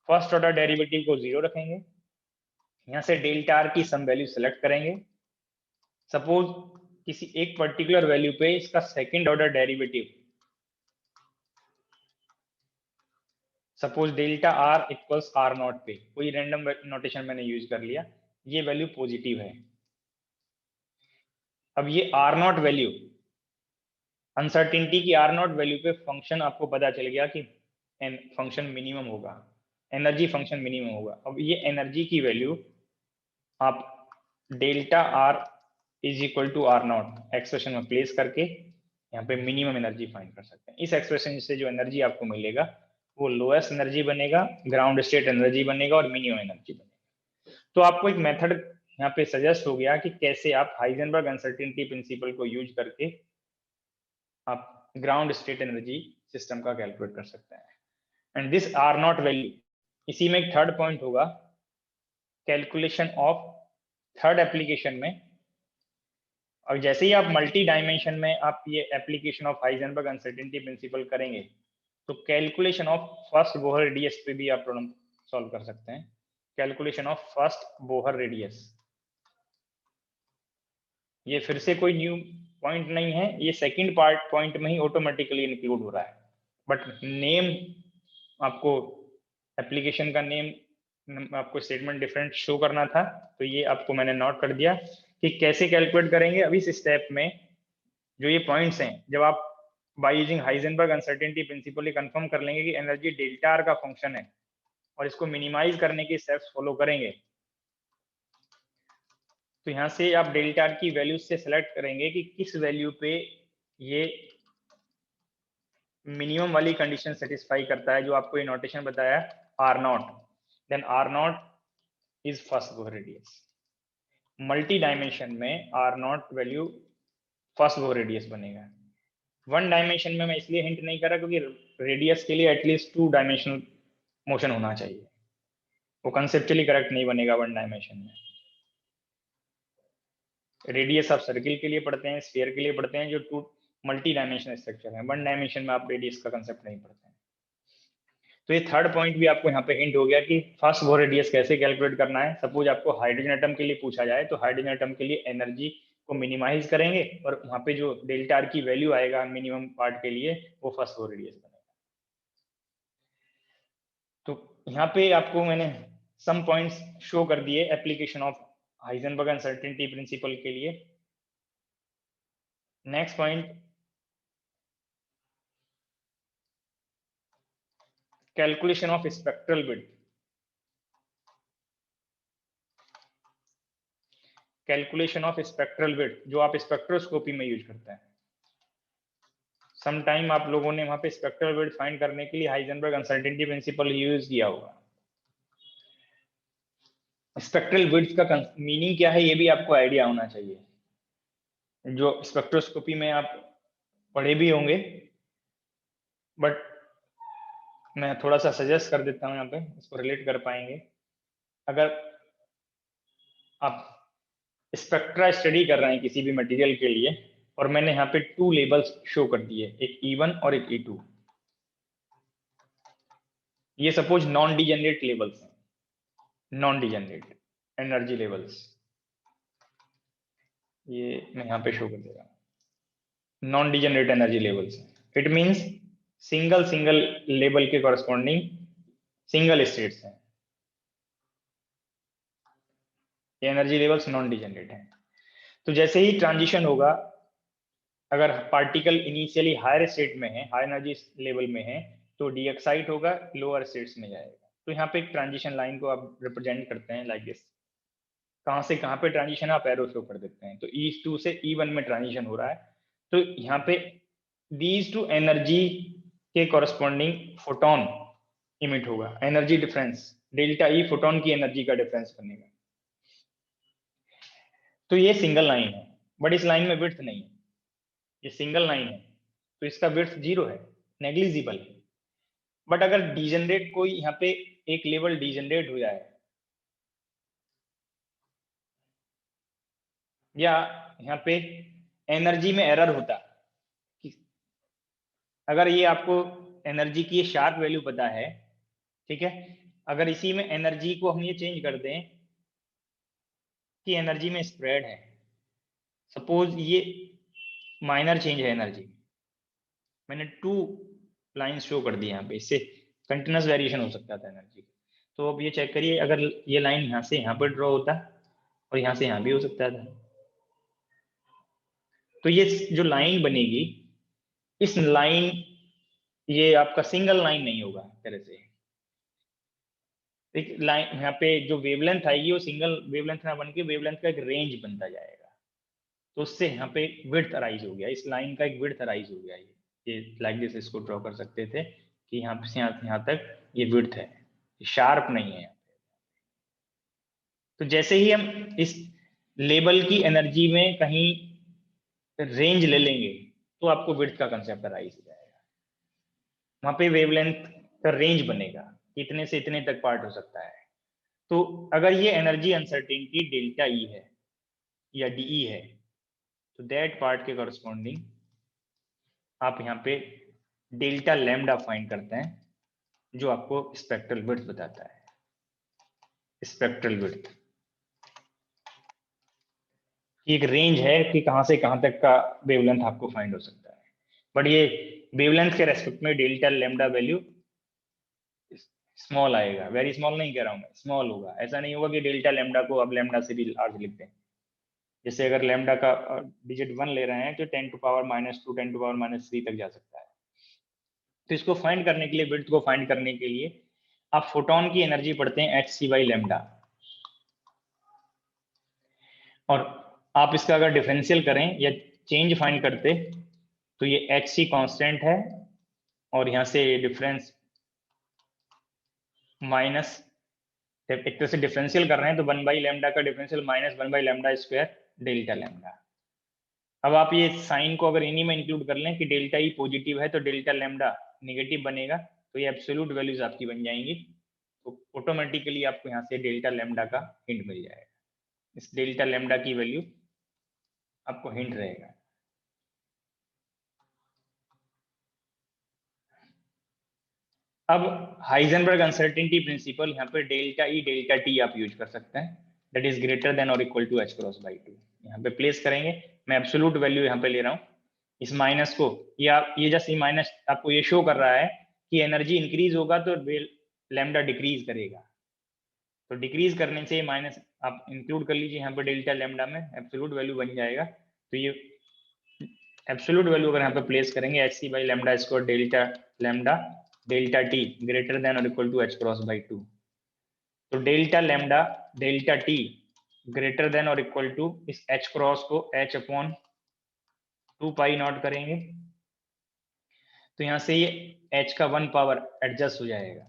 First order derivative को 0 रखेंगे, यहाँ से डेल्टा आर की सम वैल्यू सेलेक्ट करेंगे। सपोज किसी एक पर्टिकुलर वैल्यू पे इसका second order derivative, suppose delta R equals R not पे, कोई रैंडम नोटेशन मैंने यूज कर लिया, ये वैल्यू पॉजिटिव है। अब ये आर नॉट वैल्यू, अनसर्टेनिटी की आर नॉट वैल्यू पे फंक्शन आपको पता चल गया कि फंक्शन मिनिमम होगा, एनर्जी फंक्शन मिनिमम होगा। अब ये एनर्जी की वैल्यू आप delta R is equal to R not expression में प्लेस करके यहाँ पे मिनिमम एनर्जी फाइंड कर सकते हैं। इस एक्सप्रेशन से जो एनर्जी आपको मिलेगा वो लोएस्ट एनर्जी बनेगा, ग्राउंड स्टेट एनर्जी बनेगा और मिनिमम एनर्जी बनेगा। तो आपको एक मेथड यहाँ पे सजेस्ट हो गया कि कैसे आप हाइजेनबर्ग अनसर्टेनिटी प्रिंसिपल को यूज करके आप ग्राउंड स्टेट एनर्जी सिस्टम का कैलकुलेट कर सकते हैं। And this R not value, इसी में एक थर्ड पॉइंट होगा कैलकुलेशन ऑफ थर्ड एप्लीकेशन में। और जैसे ही आप मल्टी डायमेंशन में आप ये application of Heisenberg uncertainty principal करेंगे तो calculation of first Bohr radius पे भी आप प्रॉब्लम सॉल्व कर सकते हैं। Calculation of first Bohr radius, ये फिर से कोई न्यू पॉइंट नहीं है, ये सेकंड पार्ट पॉइंट में ही ऑटोमेटिकली इंक्लूड हो रहा है। बट नेम आपको एप्लीकेशन का नेम आपको स्टेटमेंट डिफरेंट शो करना था, तो ये आपको मैंने नोट कर दिया कि कैसे कैलकुलेट करेंगे। अब इस स्टेप में जो ये पॉइंट्स हैं, जब आप bye using Heisenberg uncertainty principal ये कंफर्म कर लेंगे कि एनर्जी डेल्टा आर का फंक्शन है और इसको मिनिमाइज करने के स्टेप्स फॉलो करेंगे, तो यहाँ से आप डेल्टा आर की वैल्यू से सेलेक्ट करेंगे कि किस वैल्यू पे ये मिनिमम वाली कंडीशन सेटिस्फाई करता है, जो आपको ये नोटेशन बताया r naught, then r naught is first Bohr radius. Multi dimension में r not value first Bohr radius बनेगा। वन डायमेंशन में मैं इसलिए हिंट नहीं कर रहा क्योंकि रेडियस के लिए एटलीस्ट 2 डायमेंशनल मोशन होना चाहिए, वो कंसेप्चुअली करेक्ट नहीं बनेगा वन डायमेंशन में। रेडियस आप सर्किल के लिए पढ़ते हैं, स्फीयर के लिए पढ़ते हैं, जो 2 मल्टी डायमेंशनल स्ट्रक्चर है। वन डायमेंशन में आप रेडियस का कंसेप्ट नहीं पढ़ते हैं। तो ये थर्ड पॉइंट भी आपको यहाँ पे हिंट हो गया कि फर्स्ट बोर रेडियस कैसे कैलकुलेट करना है। सपोज आपको हाइड्रोजन एटम के लिए पूछा जाए तो हाइड्रोजन एटम के लिए एनर्जी को मिनिमाइज करेंगे और वहां पे जो डेल्टा आर की वैल्यू आएगा मिनिमम पार्ट के लिए वो फर्स्ट बोर रेडियस बनेगा। तो यहाँ पे आपको मैंने सम पॉइंट्स शो कर दिए application of Heisenberg uncertainty principal के लिए। Next point, calculation of spectral width. Calculation of spectral width जो आप स्पेक्ट्रोस्कोपी में यूज करते हैं। सम टाइम आप लोगों ने वहां पे स्पेक्ट्रल विड्थ फाइंड करने के लिए हाइजेनबर्ग अनसर्टेनिटी प्रिंसिपल यूज किया होगा। स्पेक्ट्रल विड्थ का मीनिंग क्या है ये भी आपको आइडिया होना चाहिए, जो स्पेक्ट्रोस्कोपी में आप पढ़े भी होंगे, बट मैं थोड़ा सा सजेस्ट कर देता हूँ यहाँ पे, इसको रिलेट कर पाएंगे। अगर आप स्पेक्ट्रा स्टडी कर रहे हैं किसी भी मटेरियल के लिए और मैंने यहाँ पे 2 लेबल्स शो कर दिए, एक E1 और एक E2, ये सपोज नॉन डिजेनरेट लेवल्स हैं, नॉन डिजेनरेट एनर्जी लेवल्स, ये मैं यहाँ पे शो कर दे रहा हूँ, non degenerate energy levels. It means single level के कॉरस्पॉन्डिंग सिंगल स्टेट्स हैं, ये एनर्जी लेवल्स नॉन डिजेनरेट हैं। तो जैसे ही ट्रांजिशन होगा, अगर पार्टिकल इनिशियली हायर स्टेट में है, हाई एनर्जी लेवल में है, तो डीएक्साइट होगा, लोअर स्टेट्स में जाएगा। तो यहाँ पे एक ट्रांजिशन लाइन को आप रिप्रेजेंट करते हैं लाइक दिस। कहाँ से कहाँ पे ट्रांजिशन आप एरो शो कर देते हैं, तो E2 से E1 में ट्रांजिशन हो रहा है। तो यहाँ पे दीज टू एनर्जी के कॉरस्पॉन्डिंग फोटोन इमिट होगा, energy difference delta E photon की एनर्जी का डिफरेंस बनेगा। तो ये सिंगल लाइन है, बट इस लाइन में विड्थ नहीं है, ये सिंगल लाइन है तो इसका विड्थ 0 है, नेग्लिजिबल है। बट अगर डिजेनरेट कोई यहाँ पे एक लेवल डिजेनरेट हो जाए या यहाँ पे एनर्जी में एरर होता, अगर ये आपको एनर्जी की शार्प वैल्यू पता है, ठीक है, अगर इसी में एनर्जी को हम ये चेंज कर दें कि एनर्जी में स्प्रेड है, सपोज ये माइनर चेंज है एनर्जी, मैंने 2 लाइन शो कर दी यहाँ पे, इससे कंटिन्यूस वेरिएशन हो सकता था एनर्जी। तो अब ये चेक करिए, अगर ये लाइन यहाँ से यहाँ पर ड्रॉ होता और यहाँ से यहाँ भी हो सकता था, तो ये जो लाइन बनेगी, इस लाइन, ये आपका सिंगल लाइन नहीं होगा तरह से, एक लाइन यहाँ पे जो वेवलेंथ आएगी वो सिंगल वेवलेंथ ना बन के वेवलेंथ का एक रेंज बनता जाएगा। तो उससे यहाँ पे विड्थ अराइज हो गया, इस लाइन का एक विड्थ अराइज हो गया। ये लाइक दिस इसको ड्रॉ कर सकते थे कि यहाँ से यहाँ तक ये विड्थ है, शार्प नहीं है। तो जैसे ही हम इस लेवल की एनर्जी में कहीं रेंज ले लेंगे तो आपको विड्थ का कंसेप्ट अराइज हो जाएगा, वहां पे वेवलेंथ का रेंज बनेगा, इतने से इतने तक पार्ट हो सकता है। तो अगर ये एनर्जी अनसर्टेनिटी डेल्टा ई है या डीई है, तो दैट पार्ट के कॉरस्पॉन्डिंग आप यहाँ पे डेल्टा लैम्डा फाइंड करते हैं, जो आपको स्पेक्ट्रल विड्थ बताता है। स्पेक्ट्रल विड्थ एक रेंज है कि कहां से कहां तक का वेवलेंथ आपको फाइंड हो सकता है, बट ये वेवलेंथ के रेस्पेक्ट में डेल्टा लैम्डा वैल्यू स्मॉल आएगा, वेरी स्मॉल नहीं कह रहा हूं मैं, स्मॉल होगा। ऐसा नहीं होगा कि डेल्टा लैम्डा को अब लैम्डा से भी लार्ज लिखते हैं, जैसे अगर लैम्डा का डिजिट 1 ले रहे हैं तो 10 टू पावर -2 10 टू पावर -3 तक जा सकता है। तो इसको फाइंड करने के लिए, विड्थ को फाइंड करने के लिए आप फोटोन की एनर्जी पढ़ते हैं hc/λ, और आप इसका अगर डिफरेंशियल करें या चेंज फाइंड करते तो ये hc कांस्टेंट है, और यहाँ से डिफरेंस माइनस, एक तरह से डिफरेंशियल कर रहे हैं तो 1/λ का डिफरेंशियल -1/λ² डेल्टा लैम्डा। अब आप ये साइन को अगर इन्हीं में इंक्लूड कर लें कि डेल्टा ई पॉजिटिव है तो डेल्टा लैम्डा नेगेटिव बनेगा, तो ये एब्सोल्यूट वैल्यूज आपकी बन जाएंगी। तो ऑटोमेटिकली आपको यहाँ से डेल्टा लैम्डा का हिंट मिल जाएगा। इस डेल्टा लैम्डा की वैल्यू आपको हिंट रहेगा। अब हाइजेनबर्ग अनसर्टेनिटी प्रिंसिपल, यहाँ पे डेल्टा ई डेल्टा टी आप यूज कर सकते हैं, दैट इज ग्रेटर देन और इक्वल टू h×2। यहाँ पे प्लेस करेंगे, मैं एब्सोल्यूट वैल्यू यहाँ पे ले रहा हूँ, इस माइनस को, या ये जस्ट ये माइनस आपको ये शो कर रहा है कि एनर्जी इंक्रीज होगा तो लैम्डा डिक्रीज करेगा, तो डिक्रीज करने से माइनस आप इंक्लूड कर लीजिए यहाँ पे डेल्टा लैम्डा में, एब्सोल्यूट वैल्यू बन जाएगा। तो ये एब्सोल्यूट वैल्यू अगर यहाँ पे प्लेस करेंगे hc/λ² delta lambda delta T greater than और इक्वल टू h×2, तो delta lambda delta T greater than और इक्वल टू, इस h क्रॉस को h/2π0 करेंगे तो यहाँ से ये h का 1 पावर एडजस्ट हो जाएगा,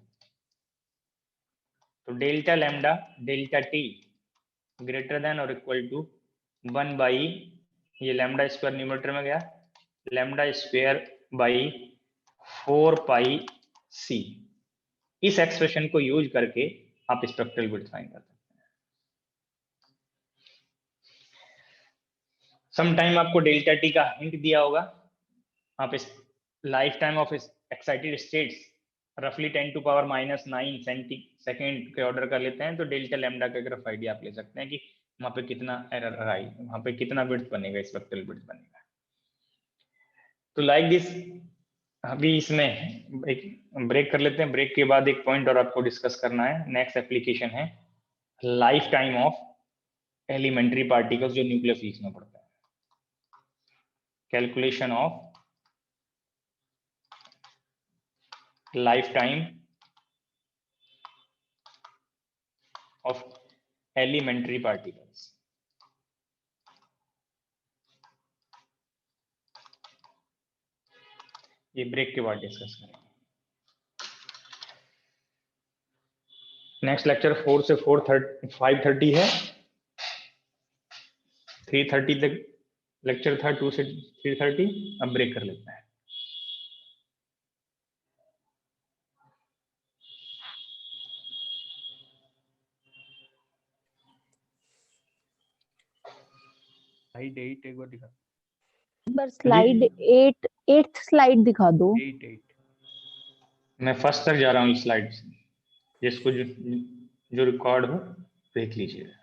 तो delta lambda delta T greater than और इक्वल टू 1/, ये लैम्डा स्क्वायर न्यूमरेटर में गया, λ²/4πc। इस एक्सप्रेशन को यूज करके आप स्पेक्ट्रल विड्थ फाइंड कर सकते हैं। सम टाइम आपको डेल्टा टी का हिंट दिया होगा, आप इस life time of excited states रफली 10 टू पावर -9 सेकेंड के ऑर्डर का लेते हैं, तो डेल्टा लैम्डा का ग्राफ आइडिया आप ले सकते हैं कि वहां पे कितना एरर आई, वहां पे कितना विड्थ बनेगा, स्पेक्ट्रल विड्थ बनेगा। तो लाइक दिस, अभी इसमें एक ब्रेक कर लेते हैं, ब्रेक के बाद एक पॉइंट और आपको डिस्कस करना है। नेक्स्ट एप्लीकेशन है lifetime of elementary particles, जो न्यूक्लियर फिजिक्स में पढ़ता है, calculation of lifetime of elementary particles। ये ब्रेक के बाद डिस्कस करेंगे। नेक्स्ट लेक्चर 4 से 5:30 है, 3:30 तक लेक्चर था, 2 से 3:30। अब ब्रेक कर लेते हैं। स्लाइड 8 एक बार दिखा। पर स्लाइड 8th स्लाइड दिखा दो। 8 मैं फर्स्ट तक जा रहा हूँ स्लाइड से, जिसको जो रिकॉर्ड हो देख लीजिए।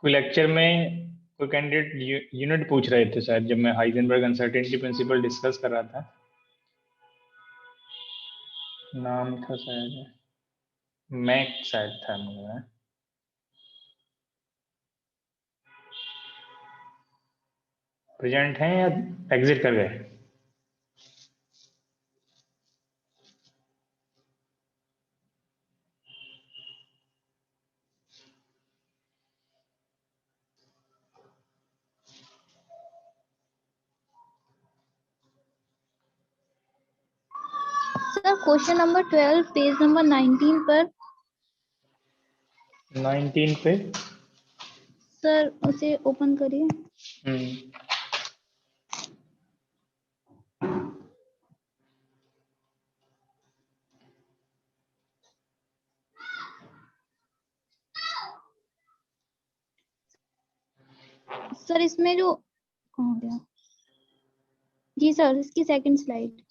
कोई लेक्चर में कोई कैंडिडेट यूनिट पूछ रहे थे शायद, जब मैं हाइजेनबर्ग अनसर्टेनिटी प्रिंसिपल डिस्कस कर रहा था, नाम था शायद मैक शायद था मुझे। प्रेजेंट हैं या एग्जिट कर गए? Sir question number 12 page number 19 पर 19 पे। सर उसे ओपन करिए। सर इसमें जो कहाँ गया, जी सर इसकी सेकंड स्लाइड।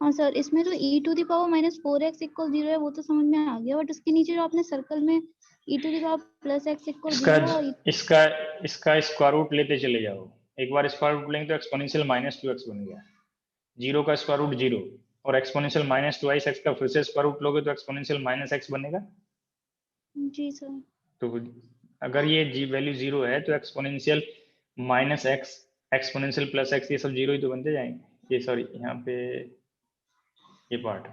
हाँ सर, इसमें जो e to the power minus 4x equal 0 है वो तो समझ में आ गया, बट उसके नीचे जो आपने सर्कल में e to the power plus x equal 0 और इसका स्क्वायर रूट लेते चले जाओ। एक बार स्क्वायर रूट लेंगे तो एक्सपोनेंशियल -2x बन गया। 0 का स्क्वायर रूट 0 और एक्सपोनेंशियल -2x का फिर से स्क्वायर रूट लोगे तो एक्सपोनेंशियल -x बनेगा। जी सर। तो अगर ये जी वैल्यू 0 है तो एक्सपोनेंशियल -x एक्सपोनेंशियल +x ये सब 0 ही तो बनते जाएंगे। ये सॉरी यहाँ पे ये पार्ट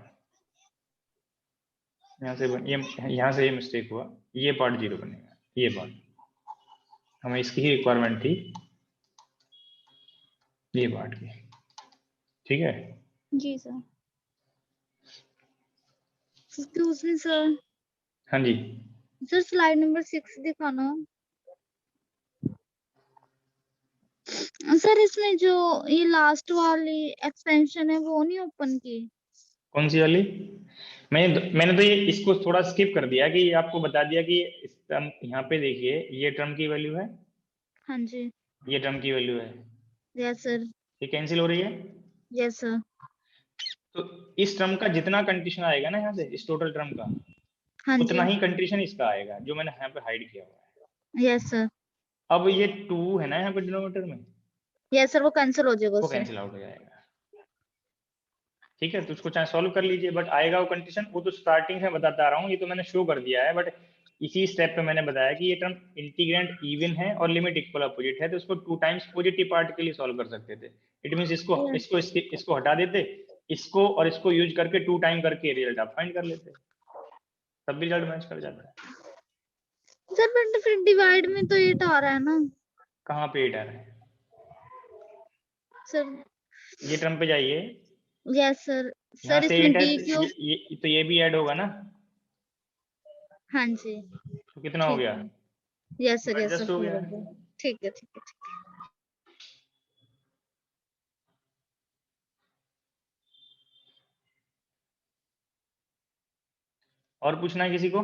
यहाँ से ये मिस्टेक हुआ, ये पार्ट 0 बनेगा। ये पार्ट हमें इसकी ही रिक्वायरमेंट थी, ये पार्ट की। ठीक है जी सर। Excuse me sir. हाँ जी। सर स्लाइड नंबर 6 दिखाना। सर इसमें जो ये लास्ट वाली एक्सपेंशन है वो नहीं ओपन की। कौन सी वाली? मैंने तो ये इसको थोड़ा स्किप कर दिया कि आपको बता दिया कि इस टर्म यहाँ पे देखिए, ये टर्म की वैल्यू है, हाँ जी। ये टर्म की वैल्यू है, यस सर। ये कैंसिल हो रही है। Yes sir. तो इस टर्म का जितना कंडीशन आएगा ना यहाँ से, इस टोटल टर्म का हाँ उतना जी। ही कंडीशन इसका आएगा, जो मैंने यहाँ पे हाइड किया हुआ है। Yes sir. अब ये 2 है ना यहाँ पे डिनोमिनेटर में, यस सर, वो कैंसिल हो जाएगा वो उससे। कैंसिल आउट हो जाएगा। ठीक है, तो उसको चाहे सॉल्व कर लीजिए, बट आएगा वो कंडीशन। वो तो स्टार्टिंग से बताता आ रहा हूँ, ये तो मैंने शो कर दिया है, बट इसी स्टेप पे मैंने बताया कि ये टर्म इंटीग्रेंट इवन है और लिमिट इक्वल अपोजिट है, तो इसको 2 टाइम्स पॉजिटिव पार्ट के लिए सॉल्व कर सकते थे। इट मींस इसको हटा देते, इसको और इसको यूज करके 2 टाइम करके रिजल्ट आप फाइंड कर लेते, तब भी रिजल्ट मैच कर जाता है। सर बट फिर डिवाइड में तो 8 आ रहा है ना। कहाँ पे 8 आ रहा है सर? ये टर्म पे जाइए। Yes sir. यहाँ सर से इसमें 8 है डी तो क्यूब। ये भी ऐड होगा ना, हाँ जी। तो कितना हो गया? Yes sir. यस एडजस्ट हो गया। सर। ठीक है ठीक है। और पूछना है किसी को?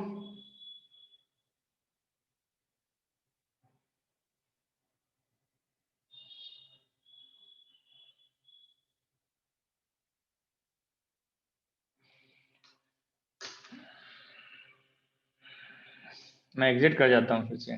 मैं एग्जिट कर जाता हूँ फिर से।